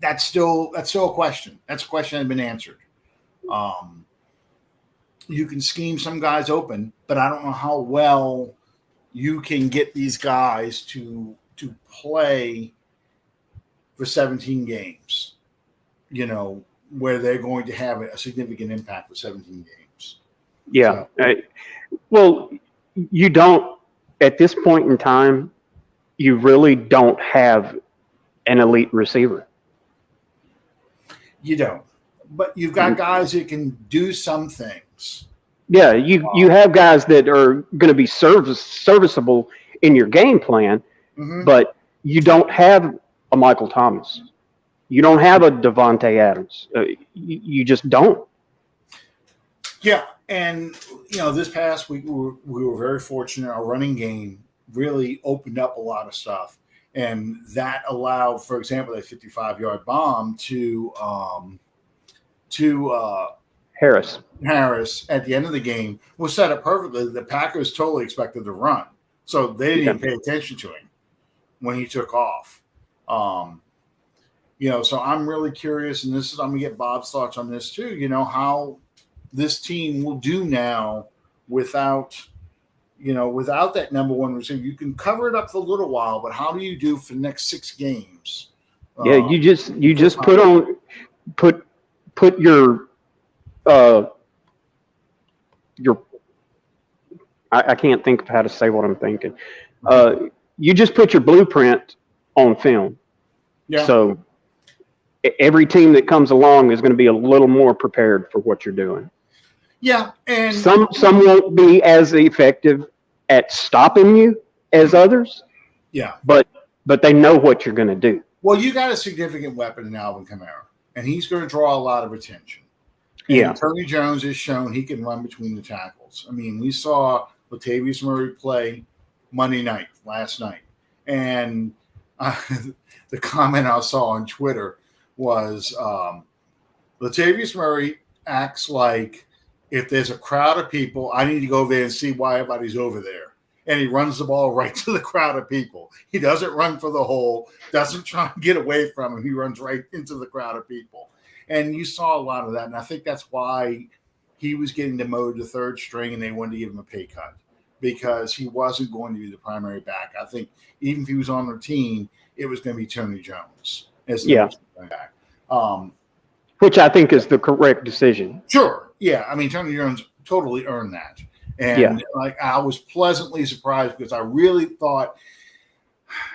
that's still a question. That's a question that hasn't been answered. You can scheme some guys open, but I don't know how well you can get these guys to play for 17 games, where they're going to have a significant impact for 17 games. Yeah. So, well, you don't, at this point in time, you really don't have an elite receiver. You don't. But you've got guys that can do some things. Yeah, you have guys that are going to be serviceable in your game plan, but you don't have a Michael Thomas. You don't have a Devontae Adams. You just don't. Yeah, and this past week we were very fortunate. Our running game really opened up a lot of stuff, and that allowed, for example, that 55-yard bomb to Harris at the end of the game was set up perfectly. The Packers totally expected to run, so they didn't even pay attention to him when he took off. So I'm really curious, and I'm gonna get Bob's thoughts on this too. How this team will do now without that number one receiver. You can cover it up for a little while, but how do you do for the next 6 games? Yeah, you just put your I can't think of how to say what I'm thinking. You just put your blueprint on film. Yeah. So every team that comes along is going to be a little more prepared for what you're doing. Yeah, and some won't be as effective at stopping you as others. Yeah, but they know what you're going to do. Well, you got a significant weapon in Alvin Kamara, and he's going to draw a lot of attention. And Yeah, Tony Jones has shown he can run between the tackles. I mean, we saw Latavius Murray play Monday night, last night, and the comment I saw on Twitter was Latavius Murray acts like if there's a crowd of people, I need to go over there and see why everybody's over there. And he runs the ball right to the crowd of people. He doesn't run for the hole, doesn't try and get away from him. He runs right into the crowd of people. And you saw a lot of that. And I think that's why he was getting demoted to third string and they wanted to give him a pay cut because he wasn't going to be the primary back. I think even if he was on the team, it was going to be Tony Jones as the back. Which I think is the correct decision. Sure. Yeah. I mean, Tony Jones totally earned that. And I was pleasantly surprised because I really thought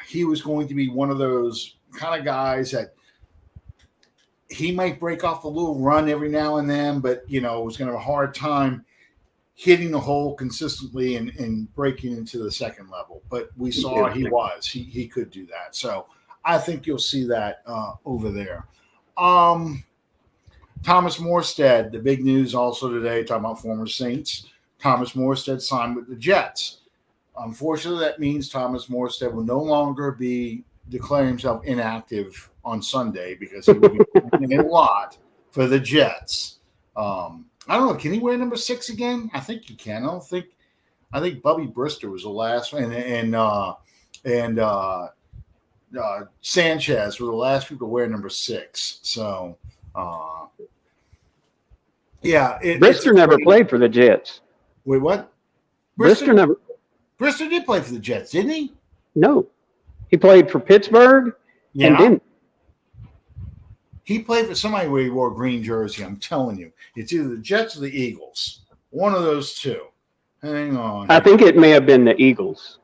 he was going to be one of those kind of guys that he might break off a little run every now and then, but, was going to have a hard time hitting the hole consistently and breaking into the second level. But we saw he could do that. So I think you'll see that over there. Thomas Morstead, the big news also today, talking about former Saints. Thomas Morstead signed with the Jets. Unfortunately, that means Thomas Morstead will no longer be declaring himself inactive on Sunday because he will be playing a lot for the Jets. I don't know. Can he wear number 6 again? I think he can. I think Bubby Brister was the last one, and Sanchez were the last people to wear number 6. So, Brister never played for the Jets. Wait, what? Brister did play for the Jets, didn't he? No. He played for Pittsburgh and didn't. He played for somebody where he wore a green jersey. I'm telling you. It's either the Jets or the Eagles. One of those two. Hang on. I think it may have been the Eagles.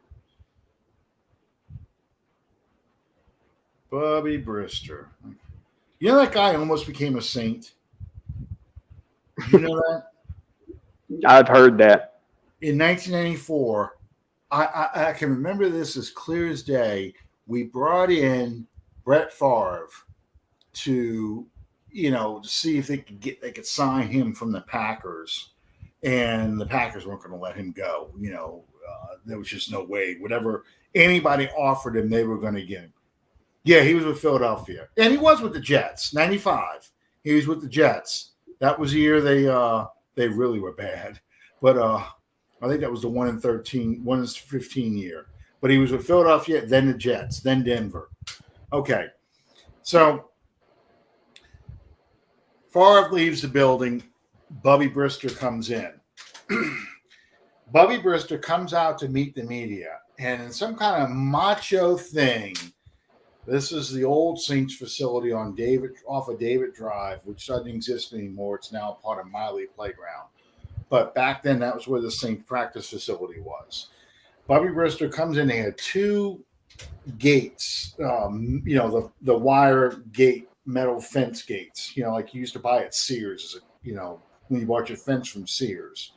Bubby Brister. You know that guy almost became a Saint? You know that? I've heard that. In 1994, I can remember this as clear as day. We brought in Brett Favre to see if they could sign him from the Packers, and the Packers weren't going to let him go. There was just no way. Whatever anybody offered him, they were going to get him. Yeah, he was with Philadelphia, and he was with the Jets. 95, he was with the Jets. That was the year they really were bad. but I think that was the 1-13, 1-15 year. But he was with Philadelphia, then the Jets, then Denver. Okay, so Favre leaves the building. Bubby Brister comes in. Bubby Brister comes out to meet the media, and in some kind of macho thing, this is the old Saints facility off of David Drive, which doesn't exist anymore. It's now part of Miley Playground. But back then, that was where the Saints practice facility was. Bubby Brister comes in. They had two gates, the wire gate, metal fence gates, like you used to buy at Sears, when you bought your fence from Sears.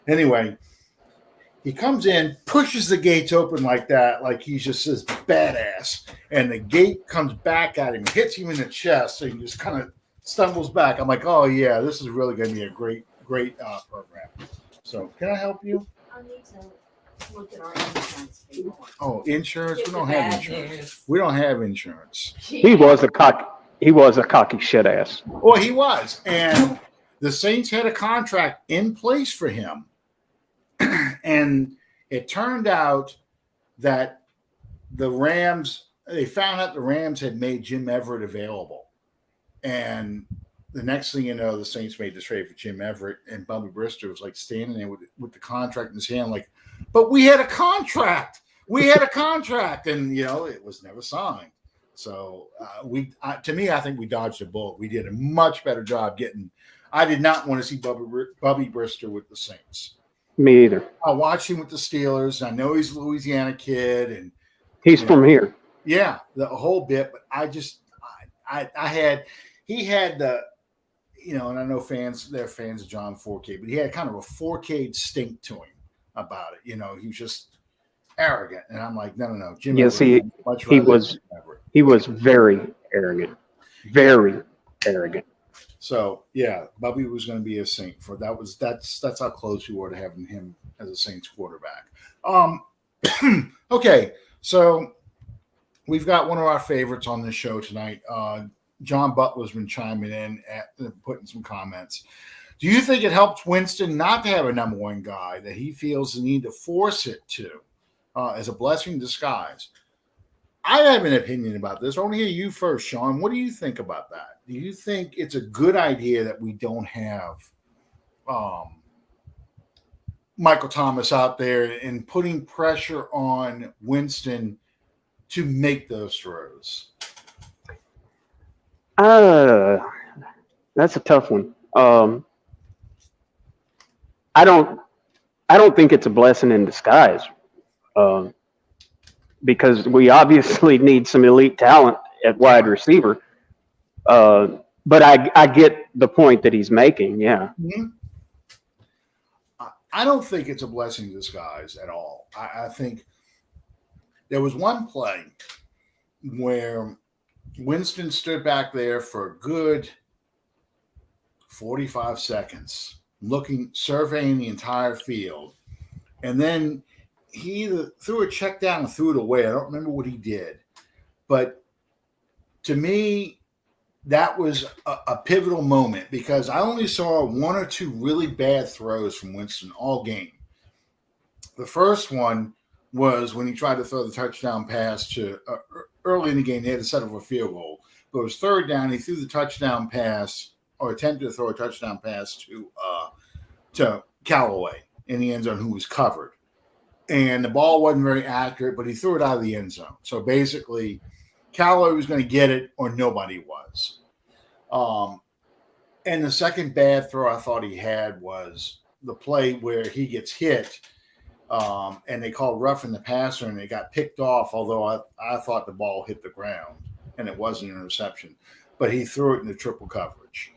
Anyway, he comes in, pushes the gates open like that, like he's just this badass, and the gate comes back at him, hits him in the chest, so he just kind of stumbles back. I'm like, oh yeah, this is really going to be a great program. So, can I help you? I need to look at our insurance people. Oh, insurance? We don't have insurance. News. We don't have insurance. He was a cocky shit ass. Well, he was, and the Saints had a contract in place for him. And it turned out that they found out the Rams had made Jim Everett available. And the next thing you know, the Saints made the trade for Jim Everett, and Bubby Brister was like standing there with the contract in his hand, like, but we had a contract. And, it was never signed. So to me, I think we dodged a bullet. We did a much better job I did not want to see Bubby Brister with the Saints. Me either. I watched him with the Steelers. I know he's a Louisiana kid, and he's from here. Yeah, the whole bit. But he had the, and I know they're fans of John Forcade, but he had kind of a Forcade stink to him about it. He was just arrogant, and I'm like, no. Jim. Yes, he was very arrogant, very arrogant. So yeah, Bubby was going to be a Saint for that's how close we were to having him as a Saints quarterback. Okay, so we've got one of our favorites on this show tonight. John Butler's been chiming in putting some comments. Do you think it helps Winston not to have a number one guy that he feels the need to force it to as a blessing in disguise? I have an opinion about this. I want to hear you first, Sean. What do you think about that? Do you think it's a good idea that we don't have Michael Thomas out there and putting pressure on Winston to make those throws? That's a tough one. I don't think it's a blessing in disguise. Because we obviously need some elite talent at wide receiver. But I get the point that he's making, yeah. Mm-hmm. I don't think it's a blessing in disguise at all. I think there was one play where Winston stood back there for a good 45 seconds, surveying the entire field. And then he either threw a check down and threw it away. I don't remember what he did. But to me, that was a pivotal moment because I only saw one or two really bad throws from Winston all game. The first one was when he tried to throw the touchdown pass to early in the game. They had to set up a field goal. But it was third down. He threw the touchdown pass or attempted to throw a touchdown pass to Callaway in the end zone, who was covered. And the ball wasn't very accurate, but he threw it out of the end zone. So basically, Callaway was going to get it or nobody was. And the second bad throw I thought he had was the play where he gets hit and they called roughing the passer and it got picked off, although I thought the ball hit the ground and it wasn't an interception. But he threw it into triple coverage.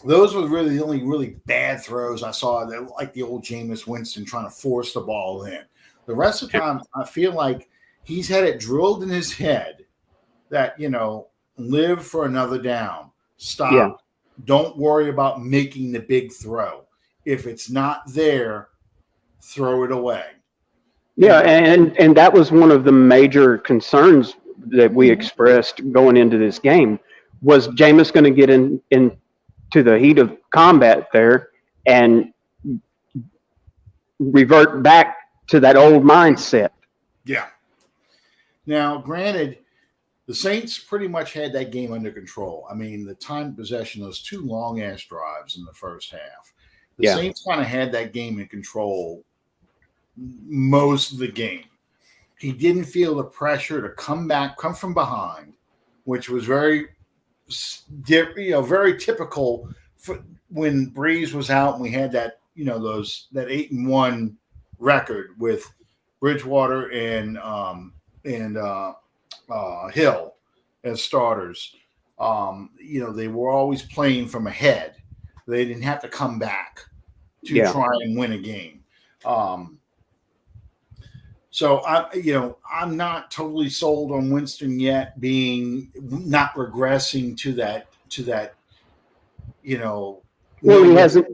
Those were really the only really bad throws I saw, that like the old Jameis Winston trying to force the ball in. The rest of the time, I feel like he's had it drilled in his head that, live for another down. Stop. Yeah. Don't worry about making the big throw. If it's not there, throw it away. Yeah, and that was one of the major concerns that we expressed going into this game. Was Jameis going to get into the heat of combat there and revert back to that old mindset. Yeah. Now, granted, the Saints pretty much had that game under control. I mean, the time of possession, those two long-ass drives in the first half, the Saints kind of had that game in control most of the game. He didn't feel the pressure to come from behind, which was very typical for when Breeze was out and we had that, that 8-1 record with Bridgewater and Hill as starters. They were always playing from ahead. They didn't have to come back to try and win a game. So I'm not totally sold on Winston yet being not regressing to that. Well, he hasn't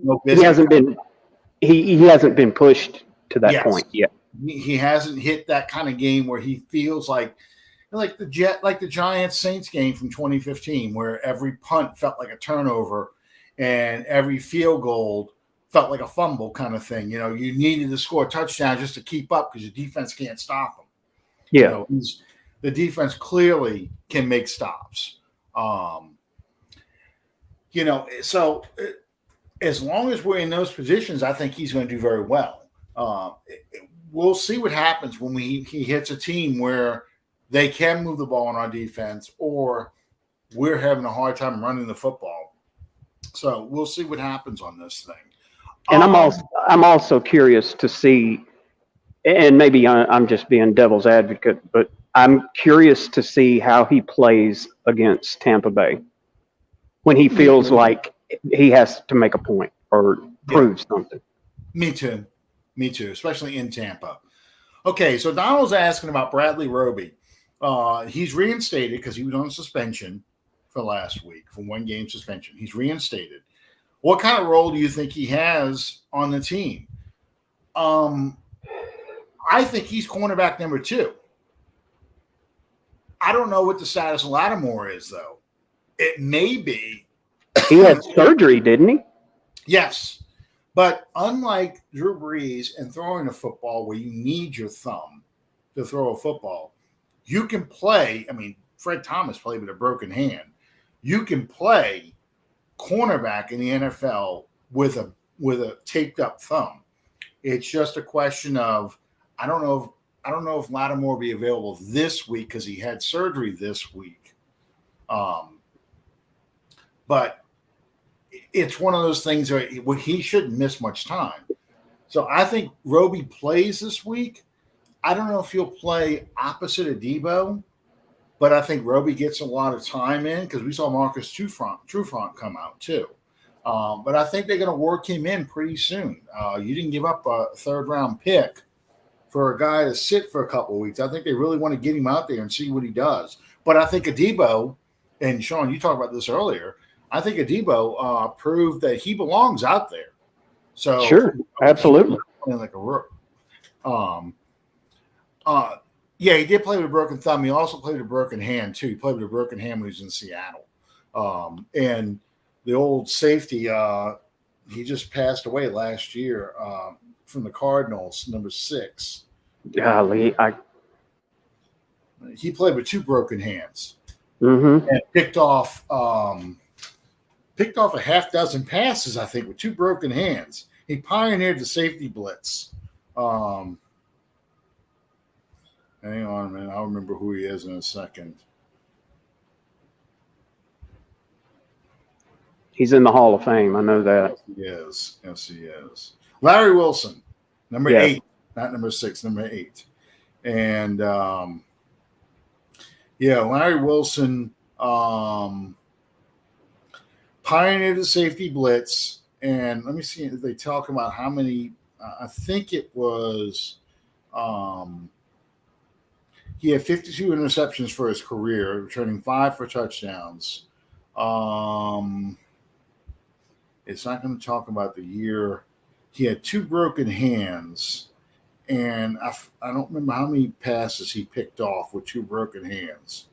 been pushed to that point yet. He hasn't hit that kind of game where he feels like the Giants Saints game from 2015, where every punt felt like a turnover and every field goal felt like a fumble kind of thing. You needed to score a touchdown just to keep up because your defense can't stop him. Yeah. The defense clearly can make stops. So as long as we're in those positions, I think he's going to do very well. We'll see what happens when he hits a team where they can move the ball on our defense or we're having a hard time running the football. So we'll see what happens on this thing. And I'm also curious to see, and maybe I'm just being devil's advocate, but I'm curious to see how he plays against Tampa Bay when he feels like he has to make a point or prove something. Me too, especially in Tampa. Okay, so Donald's asking about Bradley Roby. He's reinstated because he was on suspension for last week, for 1-game suspension. He's reinstated. What kind of role do you think he has on the team? I think he's cornerback number 2. I don't know what the status of Lattimore is, though. It may be. He had surgery, didn't he? Yes. But unlike Drew Brees and throwing a football where you need your thumb to throw a football, you can play. I mean, Fred Thomas played with a broken hand. You can play cornerback in the NFL with a taped up thumb. It's just a question of I don't know if Lattimore will be available this week because he had surgery this week. But it's one of those things where he shouldn't miss much time. So I think Roby plays this week. I don't know if he'll play opposite of Debo, but I think Roby gets a lot of time in because we saw Marcus Trufant come out too. But I think they're going to work him in pretty soon. You didn't give up a 3rd-round pick for a guy to sit for a couple of weeks. I think they really want to get him out there and see what he does. But I think Adebo, and Sean, you talked about this earlier, I think Adebo proved that he belongs out there. So sure, absolutely. Like a rook. Yeah, he did play with a broken thumb. He also played with a broken hand, too. He played with a broken hand when he was in Seattle. And the old safety, he just passed away last year from the Cardinals, number 6. Golly, He played with 2 broken hands and picked off a half dozen passes, I think, with 2 broken hands. He pioneered the safety blitz. Hang on a minute. I'll remember who he is in a second. He's in the Hall of Fame. I know that. Yes, he is. Larry Wilson, number 8, not number 6, number 8. And, Larry Wilson pioneered the safety blitz. And let me see if they talk about how many. I think it was he had 52 interceptions for his career, returning 5 for touchdowns. It's not going to talk about the year. He had 2 broken hands, and I don't remember how many passes he picked off with 2 broken hands.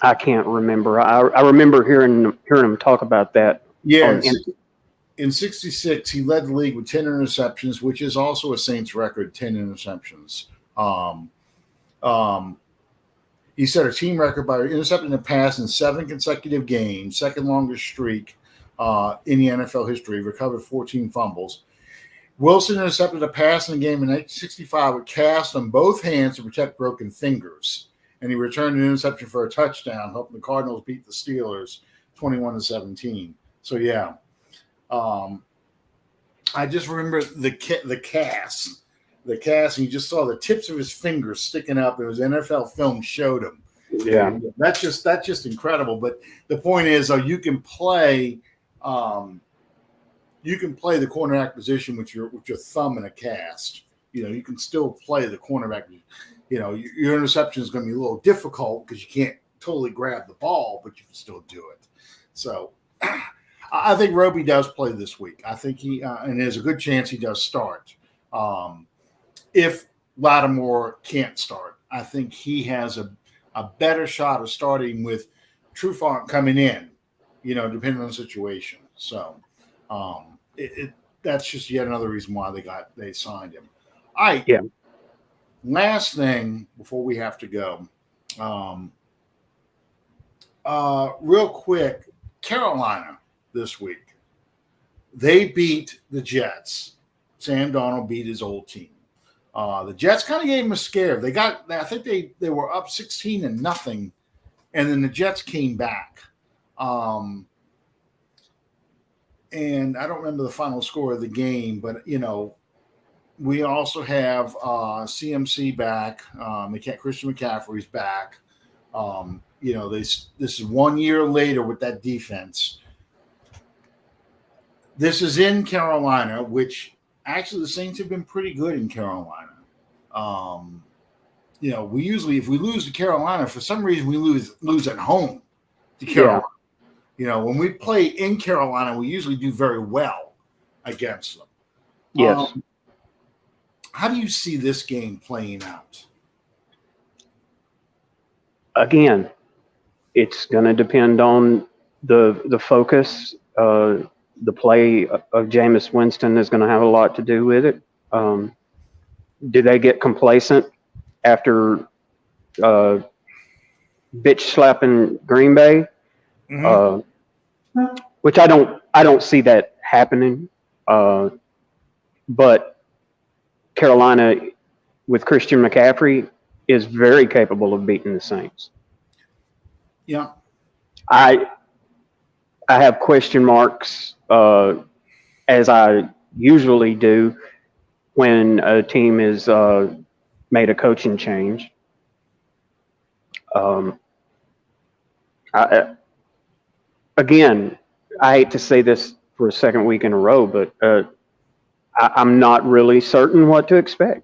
I can't remember. I remember hearing him talk about that. Yeah, on, in 66, he led the league with 10 interceptions, which is also a Saints record, 10 interceptions. Um, um, he set a team record by intercepting a pass in 7 consecutive games, second longest streak in the NFL history, recovered 14 fumbles. Wilson intercepted a pass in a game in 1965 with cast on both hands to protect broken fingers. And he returned an interception for a touchdown, helping the Cardinals beat the Steelers 21-17. So, yeah. I just remember the cast, and you just saw the tips of his fingers sticking up. It was NFL film showed him. Yeah, And that's just incredible. But the point is, you can play the cornerback position with your thumb in a cast. You can still play the cornerback. Your interception is going to be a little difficult because you can't totally grab the ball, but you can still do it. So. I think Roby does play this week. I think and there's a good chance he does start. If Lattimore can't start, I think he has a better shot of starting with Trufant coming in, depending on the situation. So that's just yet another reason why they signed him. All right. Yeah. Last thing before we have to go. Real quick, Carolina. This week, they beat the Jets. Sam Darnold beat his old team. The Jets kind of gave him a scare. I think they were up 16-0, and then the Jets came back. And I don't remember the final score of the game, but we also have CMC back. Christian McCaffrey's back. This is 1 year later with that defense. This is in Carolina, which actually the Saints have been pretty good in Carolina. We usually, if we lose to Carolina, for some reason we lose at home to Carolina. Yeah. When we play in Carolina, we usually do very well against them. Yes. How do you see this game playing out? Again, it's going to depend on the focus. The play of Jameis Winston is going to have a lot to do with it. Do they get complacent after bitch slapping Green Bay? Mm-hmm. Which I don't see that happening. But Carolina with Christian McCaffrey is very capable of beating the Saints. Yeah. I have question marks, as I usually do when a team is made a coaching change. Again, I hate to say this for a second week in a row, but I'm not really certain what to expect.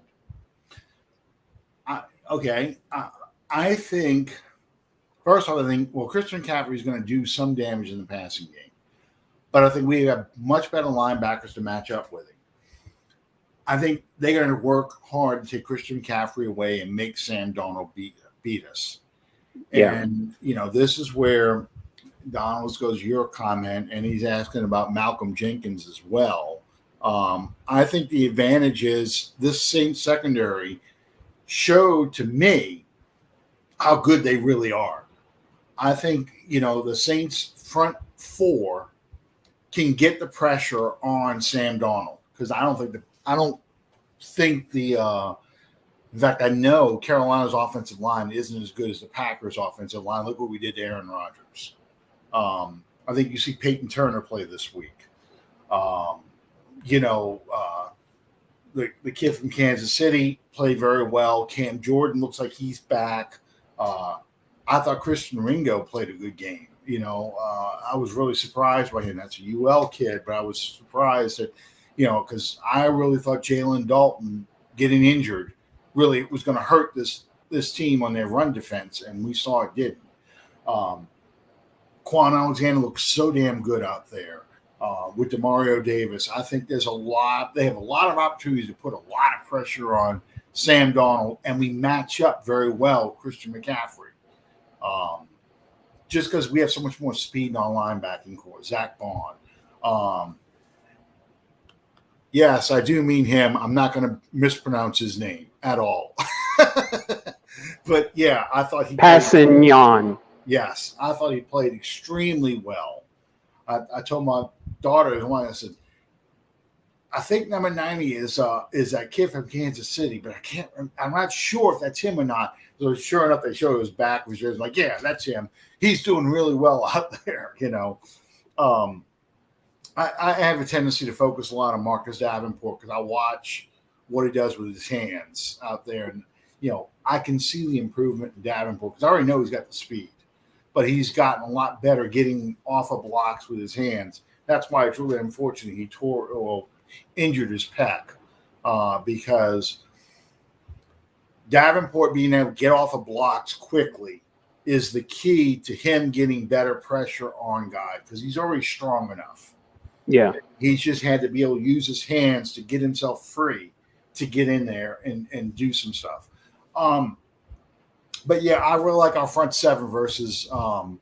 Okay. I think, first of all, Christian McCaffrey is going to do some damage in the passing game. But I think we have much better linebackers to match up with him. I think they're going to work hard to take Christian McCaffrey away and make Sam Darnold beat us. Yeah. And, this is where Donald goes your comment, and he's asking about Malcolm Jenkins as well. I think the advantage is this Saints secondary showed to me how good they really are. I think, the Saints front four can get the pressure on Sam Darnold because I know Carolina's offensive line isn't as good as the Packers' offensive line. Look what we did to Aaron Rodgers. I think you see Peyton Turner play this week. The kid from Kansas City played very well. Cam Jordan looks like he's back. I thought Christian Ringo played a good game. I was really surprised by him. That's a UL kid, but I was surprised that, because I really thought Jalen Dalton getting injured really was going to hurt this team on their run defense, and we saw it didn't. Quan Alexander looks so damn good out there with DeMario Davis. I think they have a lot of opportunities to put a lot of pressure on Sam Darnold, and we match up very well with Christian McCaffrey. just because we have so much more speed in our linebacking core. Zach Bond. Yes, I do mean him. I'm not going to mispronounce his name at all. But yeah, I thought he Passignon. Yes, I thought he played extremely well. I told my daughter, I said, I think number 90 is that kid from Kansas City, but I'm not sure if that's him or not. So sure enough, they showed his back. Was like, yeah, that's him. He's doing really well out there, you know. I have a tendency to focus a lot on Marcus Davenport because I watch what he does with his hands out there. And, you know, I can see the improvement in Davenport because I already know he's got the speed, but he's gotten a lot better getting off of blocks with his hands. That's why it's really unfortunate he injured his pec because Davenport being able to get off of blocks quickly is the key to him getting better pressure on guys because he's already strong enough. Yeah. He's just had to be able to use his hands to get himself free to get in there and do some stuff. But yeah, I really like our front seven versus the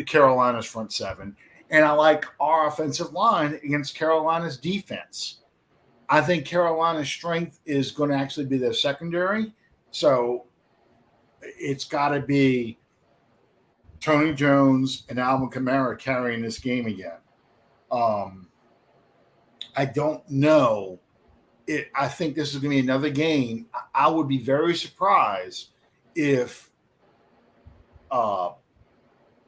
Carolina's front seven. And I like our offensive line against Carolina's defense. I think Carolina's strength is going to actually be their secondary. So it's got to be Tony Jones and Alvin Kamara carrying this game again. I don't know. I think this is going to be another game. I would be very surprised if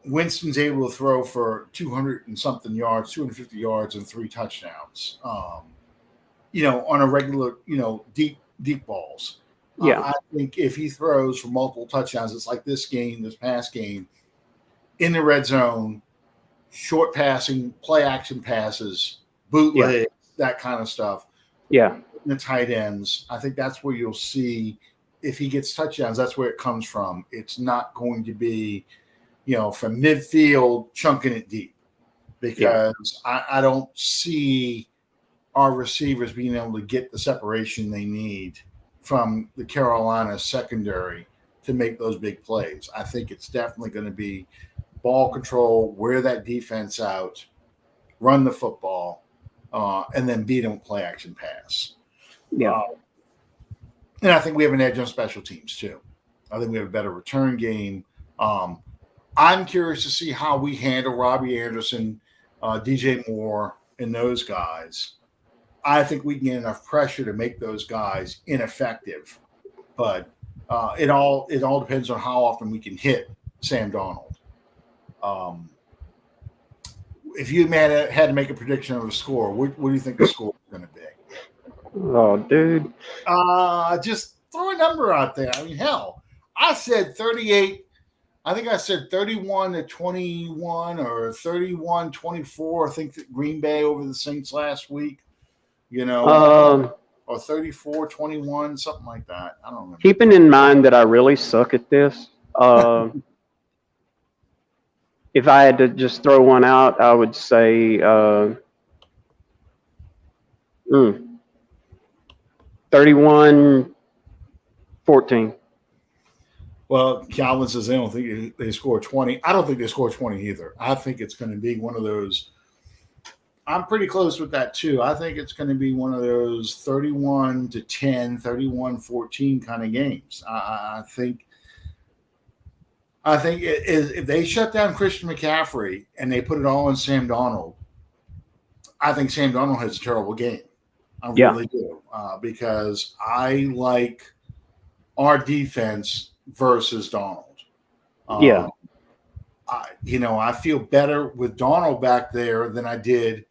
Winston's able to throw for 200 and something yards, 250 yards, and 3 touchdowns. You know, on a regular, you know, deep balls. Yeah. I think if he throws for multiple touchdowns, it's like this past game, in the red zone, short passing, play action passes, bootlegs, that kind of stuff. Yeah. The tight ends. I think that's where you'll see if he gets touchdowns, that's where it comes from. It's not going to be, you know, from midfield chunking it deep because I don't see our receivers being able to get the separation they need from the Carolina secondary to make those big plays. I think it's definitely going to be ball control, wear that defense out, run the football, and then beat them with play action pass. Yeah. And I think we have an edge on special teams too. I think we have a better return game. I'm curious to see how we handle Robbie Anderson, DJ Moore, and those guys. I think we can get enough pressure to make those guys ineffective. But it all depends on how often we can hit Sam Darnold. If you had to make a prediction of a score, what do you think the score is going to be? Oh, dude. Just throw a number out there. I mean, hell, I said 38. I think I said 31-21 or 31-24. I think that Green Bay over the Saints last week, you know, or 34-21, something like that. I don't remember. Keeping in mind that I really suck at this, if I had to just throw one out, I would say 31-14. Well, Calvin says they don't think they score 20. I don't think they score 20 either. I think it's going to be one of those. I'm pretty close with that too. I think it's going to be one of those 31-10, 31-14 kind of games. I think if they shut down Christian McCaffrey and they put it all on Sam Darnold, I think Sam Darnold has a terrible game. I really do because I like our defense versus Darnold. I feel better with Darnold back there than I did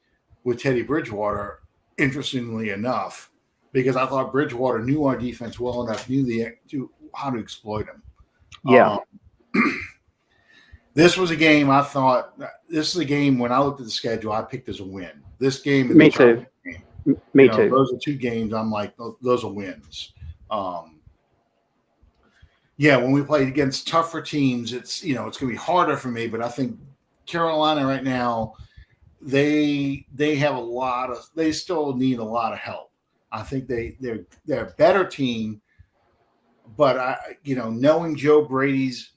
with Teddy Bridgewater, interestingly enough, because I thought Bridgewater knew our defense well enough, knew how to exploit him. This was a game I thought – this is a game when I looked at the schedule, I picked as a win. This game – Me too. Me too. Those are two games I'm like, those are wins. When we play against tougher teams, it's going to be harder for me. But I think Carolina right now, they have they still need a lot of help. I think they're a better team, but knowing Joe Brady's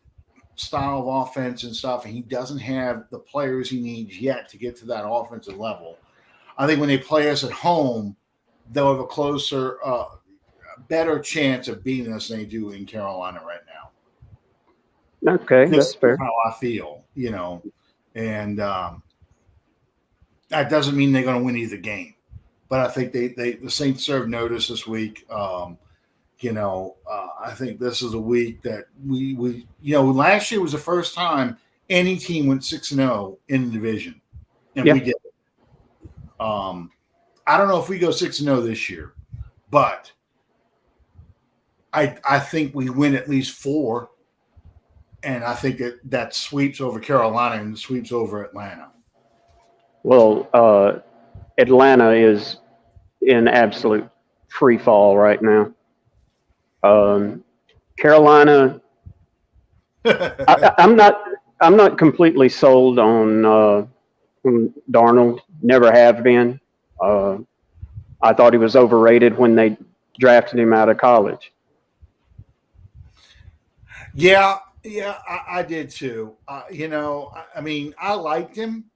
style of offense and stuff, and he doesn't have the players he needs yet to get to that offensive level. I think when they play us at home, they'll have a closer, better chance of beating us than they do in Carolina right now. Okay, that's fair. How I feel, and that doesn't mean they're going to win either game, but I think the Saints served notice this week. I think this is a week that we last year was the first time any team went 6-0 in the division, and we did. I don't know if we go 6-0 this year, but I think we win at least 4, and I think that sweeps over Carolina and sweeps over Atlanta. Well, Atlanta is in absolute free fall right now. Carolina, I'm not completely sold on Darnold. Never have been. I thought he was overrated when they drafted him out of college. Yeah, I did too. I mean, I liked him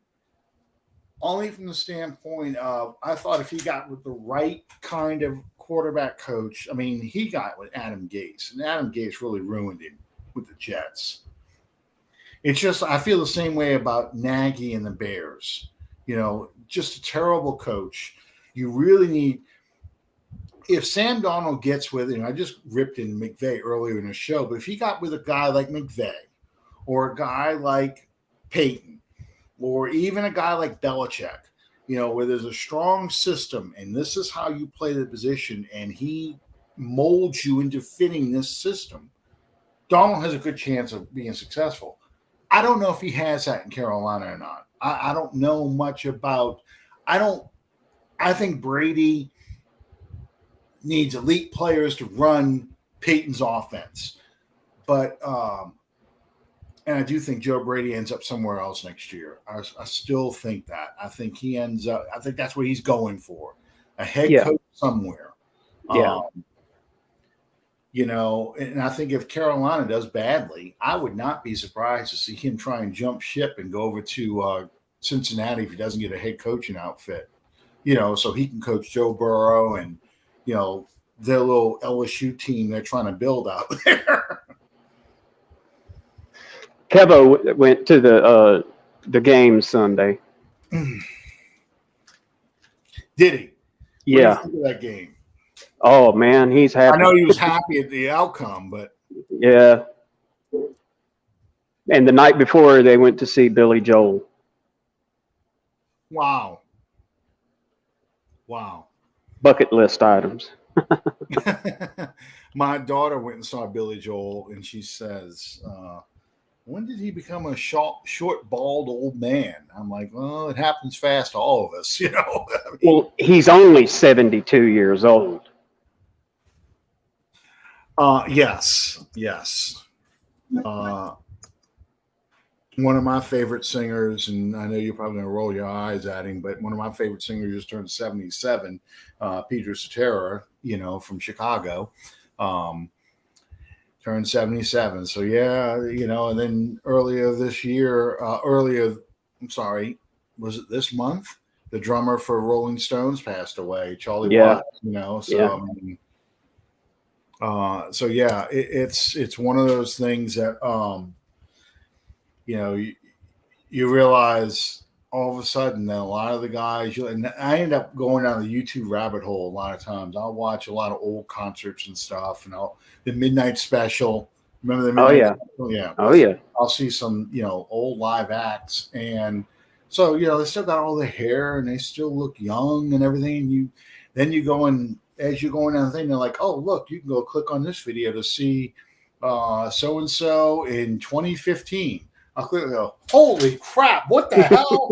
only from the standpoint of I thought if he got with the right kind of quarterback coach, I mean, he got with Adam Gase, and Adam Gase really ruined him with the Jets. It's just I feel the same way about Nagy and the Bears. Just a terrible coach. You really need – if Sam Darnold gets with it, and I just ripped in McVay earlier in the show, but if he got with a guy like McVay or a guy like Peyton or even a guy like Belichick, where there's a strong system and this is how you play the position and he molds you into fitting this system, Darnold has a good chance of being successful. I don't know if he has that in Carolina or not. I don't know much about – I think Brady needs elite players to run Peyton's offense. But and I do think Joe Brady ends up somewhere else next year. I still think that. I think he ends up – I think that's what he's going for, a head coach somewhere. Yeah. And I think if Carolina does badly, I would not be surprised to see him try and jump ship and go over to Cincinnati if he doesn't get a head coaching outfit, so he can coach Joe Burrow and, their little LSU team they're trying to build out there. Kevo went to the game Sunday. Did he? Yeah. What did you think of that game? Oh, man, he's happy. I know he was happy at the outcome, but yeah. And the night before, they went to see Billy Joel. Wow. Bucket list items. My daughter went and saw Billy Joel, and she says, when did he become a short, bald old man? I'm like, well, it happens fast to all of us, Well, he's only 72 years old. Yes. One of my favorite singers, and I know you're probably going to roll your eyes at him, but one of my favorite singers just turned 77, Peter Cetera, from Chicago, turned 77. So, yeah, and then earlier this year, was it this month? The drummer for Rolling Stones passed away, Charlie Watts, so, it's one of those things that, you realize all of a sudden that a lot of the guys, and I end up going down the YouTube rabbit hole a lot of times. I'll watch a lot of old concerts and stuff, and the Midnight Special. Remember the Midnight Special? Yeah. Oh, yeah. I'll see some, old live acts. And so, they still got all the hair and they still look young and everything. Then you go and as you're going down the thing, they're like, oh, look, you can go click on this video to see so-and-so in 2015. I'll click and go, holy crap, what the hell?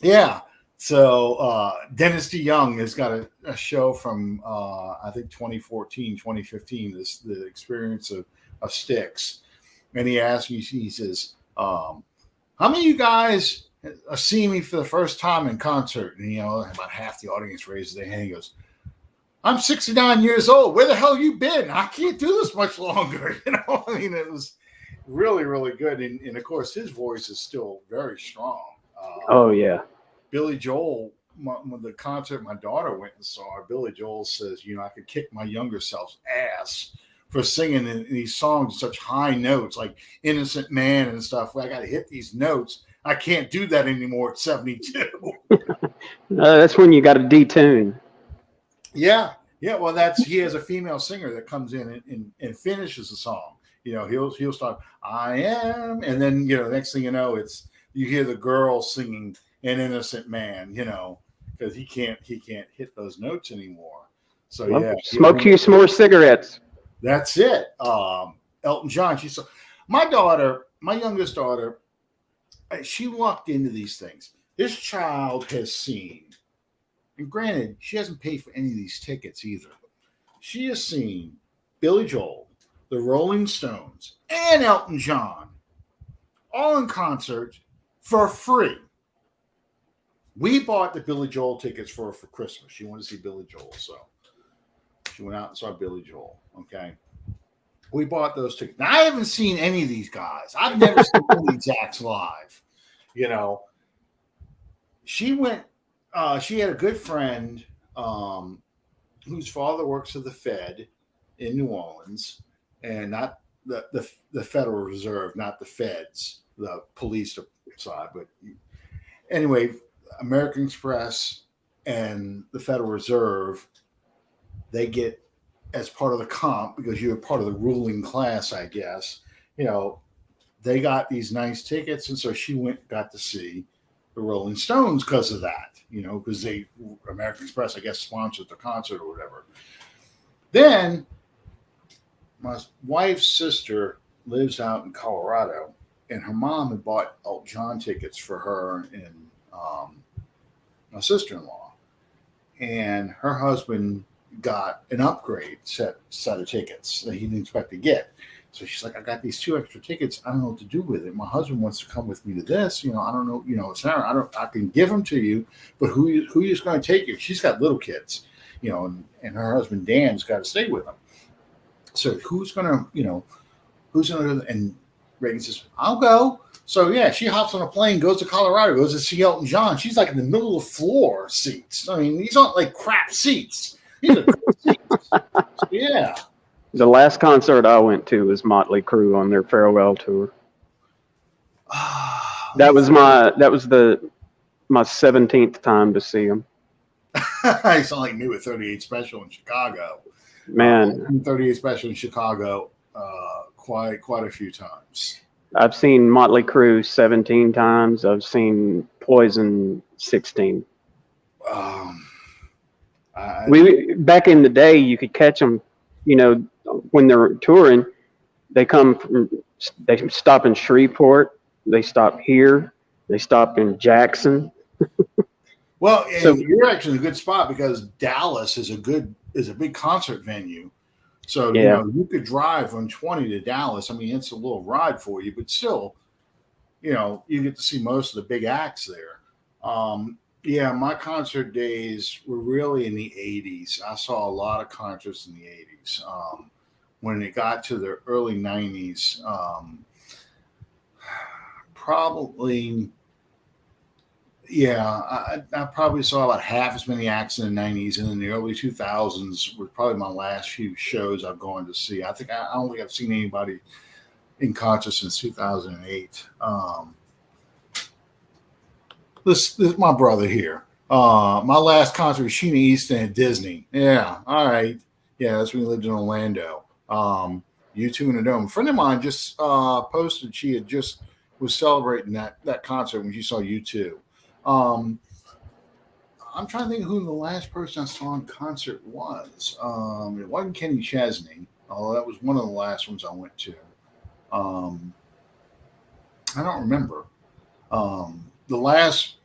Yeah. So Dennis DeYoung has got a show from, I think, 2014, 2015, the experience of Styx. And he asked me, he says, how many of you guys see me for the first time in concert? And, about half the audience raises their hand. He goes, I'm 69 years old. Where the hell you been? I can't do this much longer. I mean, it was really, really good. And of course, his voice is still very strong. Oh, yeah. Billy Joel, when the concert my daughter went and saw, Billy Joel says, I could kick my younger self's ass for singing in these songs such high notes, like Innocent Man and stuff. I got to hit these notes. I can't do that anymore at 72. That's when you got to detune. Yeah. Well, he has a female singer that comes in and finishes the song. He'll start, I am, and then next thing you know, you hear the girl singing An Innocent Man, because he can't hit those notes anymore. So smoke you some more cigarettes. That's it. Elton John. My youngest daughter, she walked into these things. This child has seen. And granted, she hasn't paid for any of these tickets either. She has seen Billy Joel, the Rolling Stones, and Elton John all in concert for free. We bought the Billy Joel tickets for her for Christmas. She wanted to see Billy Joel, so she went out and saw Billy Joel. Okay. We bought those tickets. Now, I haven't seen any of these guys. I've never seen any of these acts live. She went. She had a good friend whose father works for the Fed in New Orleans, and not the Federal Reserve, not the Feds, the police side. But anyway, American Express and the Federal Reserve, they get, as part of the comp, because you're part of the ruling class, I guess, they got these nice tickets. And so she got to see the Rolling Stones because of that, because American Express, I guess, sponsored the concert or whatever. Then my wife's sister lives out in Colorado, and her mom had bought Elton John tickets for her and my sister-in-law. And her husband got an upgrade set of tickets that he didn't expect to get. So she's like, I got these 2 extra tickets. I don't know what to do with it. My husband wants to come with me to this. I don't know. Sarah, I can give them to you, but who is going to take you? She's got little kids, and her husband Dan's got to stay with them. So who's going to, and Reagan says, I'll go. So she hops on a plane, goes to Colorado, goes to see Elton John. She's like in the middle of the floor seats. I mean, these aren't like crap seats. These are good seats. Yeah. The last concert I went to was Motley Crue on their farewell tour. That was my 17th time to see them. I sound like me with 38 Special in Chicago. Man, 38 Special in Chicago quite a few times. I've seen Motley Crue 17 times. I've seen Poison 16. Back in the day, you could catch them, when they're touring. They stop in Shreveport. They stop here. They stop in Jackson. Well, so you're actually in a good spot because Dallas is a big concert venue. So, you could drive from 20 to Dallas. I mean, it's a little ride for you, but still, you get to see most of the big acts there. My concert days were really in the 80s. I saw a lot of concerts in the 80s. When it got to the early 90s, probably, I probably saw about half as many acts in the 90s, and in the early 2000s were probably my last few shows I've gone to see. I don't think I've seen anybody in concert since 2008. This is my brother here. My last concert was Sheena Easton at Disney. Yeah, all right. Yeah, that's when we lived in Orlando. U2 in the Dome. A friend of mine just posted she had just was celebrating that concert when she saw U2. I'm trying to think who the last person I saw in concert was. It wasn't Kenny Chesney, although that was one of the last ones I went to. I don't remember. The last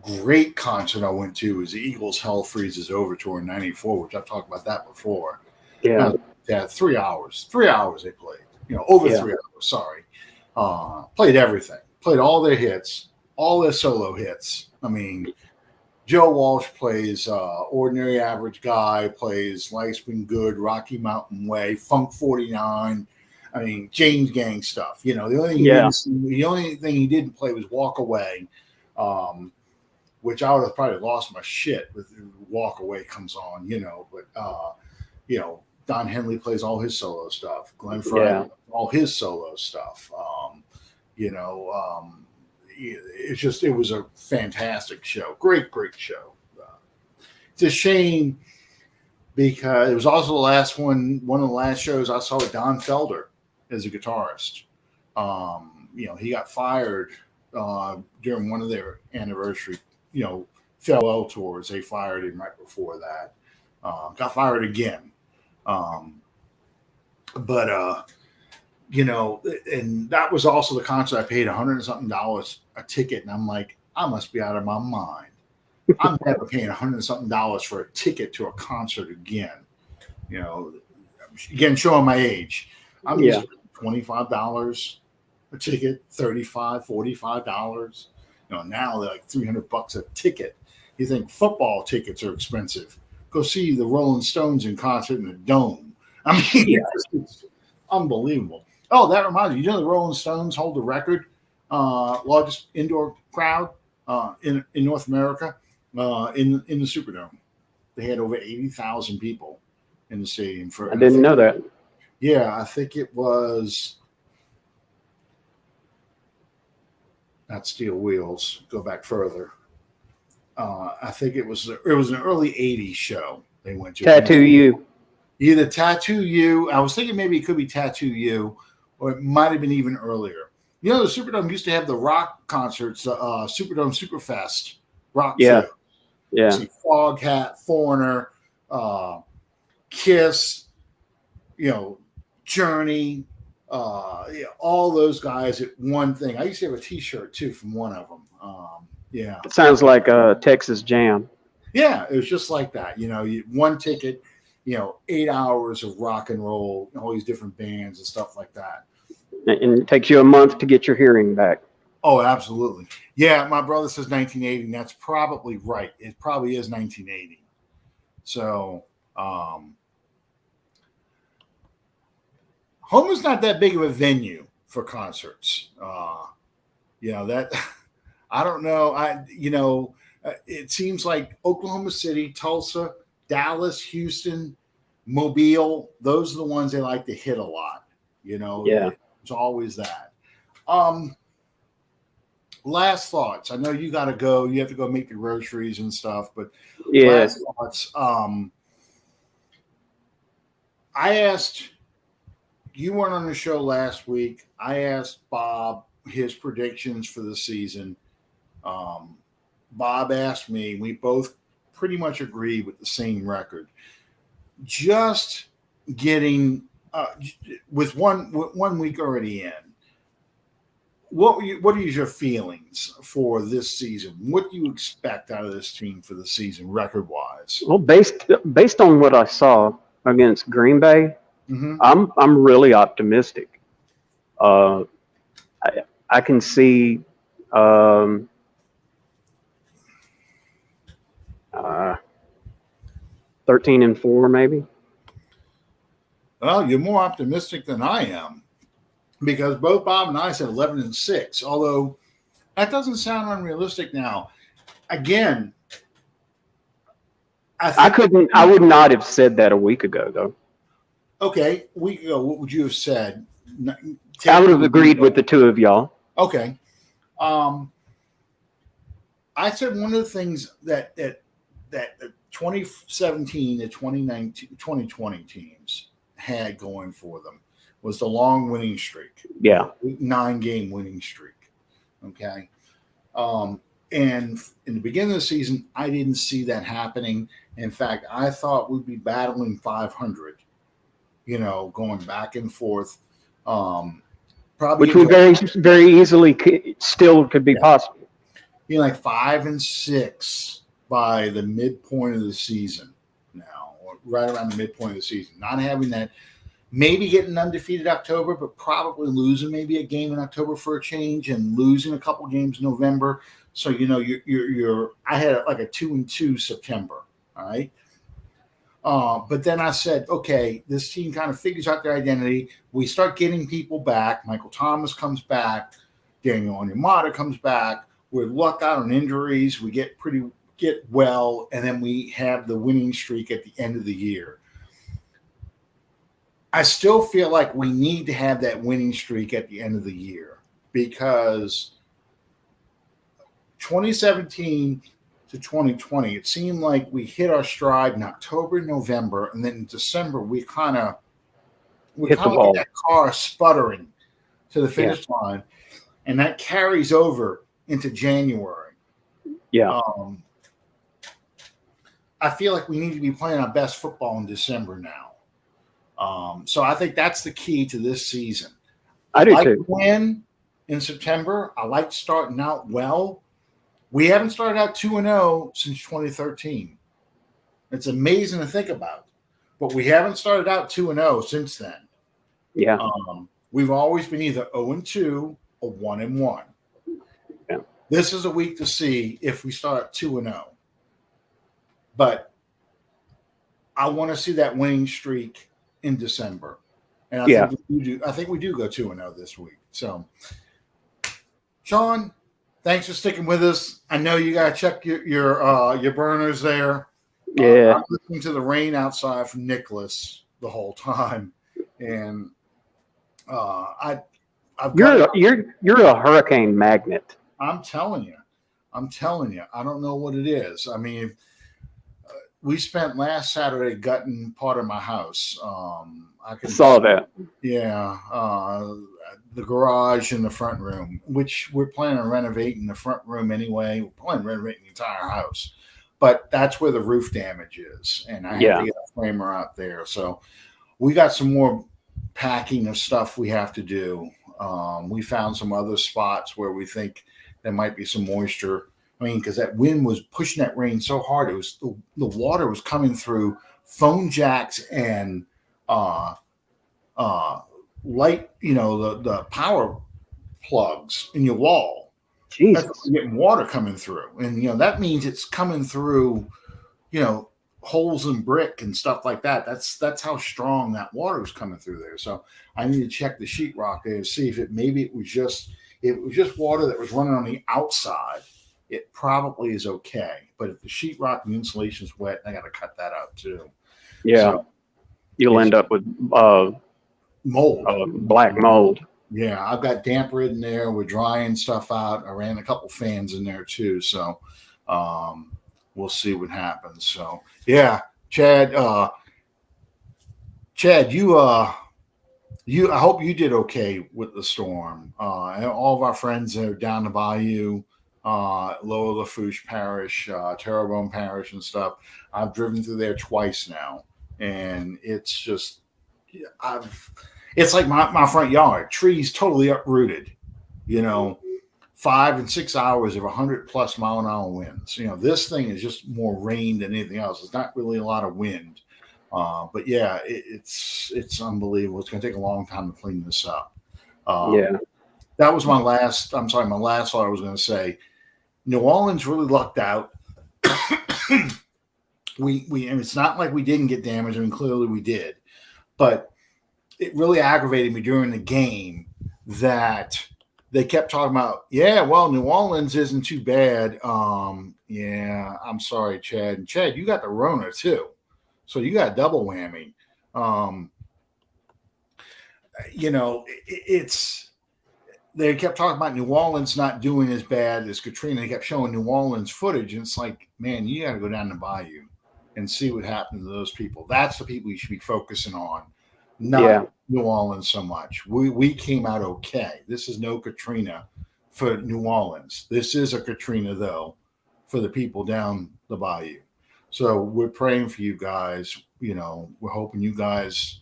great concert I went to was the Eagles' Hell Freezes Over tour in '94, which I've talked about that before. Yeah. 3 hours. 3 hours they played. Over 3 hours. Sorry. Played everything. Played all their hits, all their solo hits. I mean, Joe Walsh plays Ordinary Average Guy, plays Life's Been Good, Rocky Mountain Way, Funk 49. I mean, James Gang stuff. The only thing he didn't play was Walk Away, which I would have probably lost my shit with Walk Away comes on, But, Don Henley plays all his solo stuff. Glenn Frey, all his solo stuff. It was a fantastic show. Great show. It's a shame because it was also one of the last shows I saw with Don Felder as a guitarist. He got fired during one of their anniversary, farewell tours. They fired him right before that. Got fired again. And that was also the concert I paid $100 and something a ticket. And I'm like, I must be out of my mind. I'm never paying $100 and something for a ticket to a concert again. Again, showing my age. I'm used to $25 a ticket, $35, $45. Now they're like $300 a ticket. You think football tickets are expensive. Go see the Rolling Stones in concert in the Dome. I mean, it's unbelievable. Oh, that reminds me. The Rolling Stones hold the record, largest indoor crowd in North America in the Superdome. They had over 80,000 people in the stadium. I didn't know that. Yeah, I think it was not Steel Wheels. Go back further. I think it was an early '80s show they went to. Tattoo You. Either Tattoo You. I was thinking maybe it could be Tattoo You, or it might have been even earlier. The Superdome used to have the rock concerts, Superdome Superfest rock. Yeah. Show. Yeah. See Foghat, Foreigner, Kiss, Journey, all those guys at one thing. I used to have a T-shirt too from one of them. It sounds like a Texas Jam. Yeah, it was just like that. One ticket, 8 hours of rock and roll, all these different bands and stuff like that. And it takes you a month to get your hearing back. Oh, absolutely. Yeah, my brother says 1980, and that's probably right. It probably is 1980. So, Homer's not that big of a venue for concerts. That I don't know. It seems like Oklahoma City, Tulsa, Dallas, Houston, Mobile, those are the ones they like to hit a lot. It's always that. Last thoughts. I know you got to go. You have to go make the groceries and stuff, but last thoughts. I asked, you weren't on the show last week. I asked Bob his predictions for the season. Bob asked me, we both pretty much agreed with the same record. Just getting with one week already in. What are your feelings for this season? What do you expect out of this team for the season, record-wise? Well, based on what I saw against Green Bay, I'm really optimistic. I can see 13-4 maybe. Well, you're more optimistic than I am, because both Bob and I said 11-6. Although that doesn't sound unrealistic now. Again, I would not have said that a week ago, though. Okay, a week ago, what would you have said? I would have agreed with the two of y'all. Okay. I said one of the things that 2017 to 2019, 2020 teams had going for them was the long winning streak. Yeah. 9-game winning streak. Okay. And in the beginning of the season, I didn't see that happening. In fact, I thought we'd be battling 500, going back and forth. Probably which would very easily still could be possible. Like 5-6 by the midpoint of the season now, or right around the midpoint of the season. Not having that maybe getting undefeated October, but probably losing maybe a game in October for a change and losing a couple games in November. So, you're I had like a 2-2 September. All right. But then I said, okay, this team kind of figures out their identity. We start getting people back. Michael Thomas comes back. Daniel Onyemata comes back. We're lucked out on injuries. We get well, and then we have the winning streak at the end of the year. I still feel like we need to have that winning streak at the end of the year because 2017 to 2020, it seemed like we hit our stride in October, November, and then in December we kind of hit the ball. Like that car sputtering to the finish line, and that carries over into January. Yeah. I feel like we need to be playing our best football in December now. So I think that's the key to this season. I do like too. Win in September. I like starting out well. We haven't started out 2-0 since 2013. It's amazing to think about, but we haven't started out 2-0 since then. Yeah. We've always been either 0-2 or 1-1. Yeah. This is a week to see if we start 2-0. But I want to see that winning streak in December. And I think we do go 2-0 this week. So, Sean, thanks for sticking with us. I know you got to check your burners there. Yeah. I'm listening to the rain outside from Nicholas the whole time, and you're a hurricane magnet. I'm telling you. I don't know what it is. I mean, we spent last Saturday gutting part of my house. I saw that. Yeah, the garage and the front room, which we're planning on renovating the front room anyway. We're planning on renovating the entire house, but that's where the roof damage is, and I have to get a framer out there. So we got some more packing of stuff we have to do. We found some other spots where we think there might be some moisture. I mean, because that wind was pushing that rain so hard, it was the water was coming through phone jacks and light, the power plugs in your wall. Jesus. That's getting water coming through, and that means it's coming through, holes in brick and stuff like that. That's how strong that water was coming through there. So I need to check the sheetrock there to see if it was just water that was running on the outside. It probably is okay, but if the sheetrock and the insulation is wet, I got to cut that out too. Yeah, so, you'll end up with mold, black mold. Yeah, I've got damper in there. We're drying stuff out. I ran a couple fans in there too, so we'll see what happens. So yeah, Chad, I hope you did okay with the storm. And all of our friends that are down the bayou. Lower Lafourche Parish, Terrebonne Parish and stuff. I've driven through there twice now, and it's just, it's like my front yard. Trees totally uprooted, 5 and 6 hours of 100+ mile-an-hour winds. This thing is just more rain than anything else. It's not really a lot of wind, but yeah, it's unbelievable. It's going to take a long time to clean this up. That was my last thought I was going to say. New Orleans really lucked out. And it's not like we didn't get damaged. I mean, clearly we did. But it really aggravated me during the game that they kept talking about, New Orleans isn't too bad. I'm sorry, Chad. And Chad, you got the Rona too. So you got a double whammy. They kept talking about New Orleans not doing as bad as Katrina. They kept showing New Orleans footage, and it's like, man, you got to go down the bayou and see what happened to those people. That's the people you should be focusing on, not New Orleans so much. We came out okay. This is no Katrina for New Orleans. This is a Katrina, though, for the people down the bayou. So we're praying for you guys. We're hoping you guys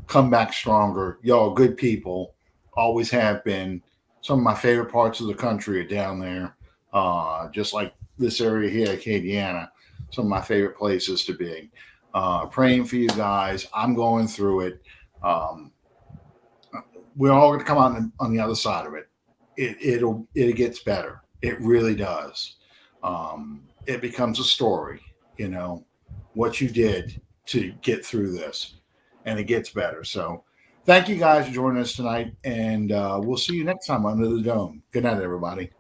come back stronger. Y'all good people. Always have been. Some of my favorite parts of the country are down there, just like this area here, Acadiana. Some of my favorite places to be. Praying for you guys. I'm going through it. We're all going to come out on the other side of it. It gets better. It really does. It becomes a story, what you did to get through this, and it gets better. So thank you guys for joining us tonight, and we'll see you next time under the dome. Good night, everybody.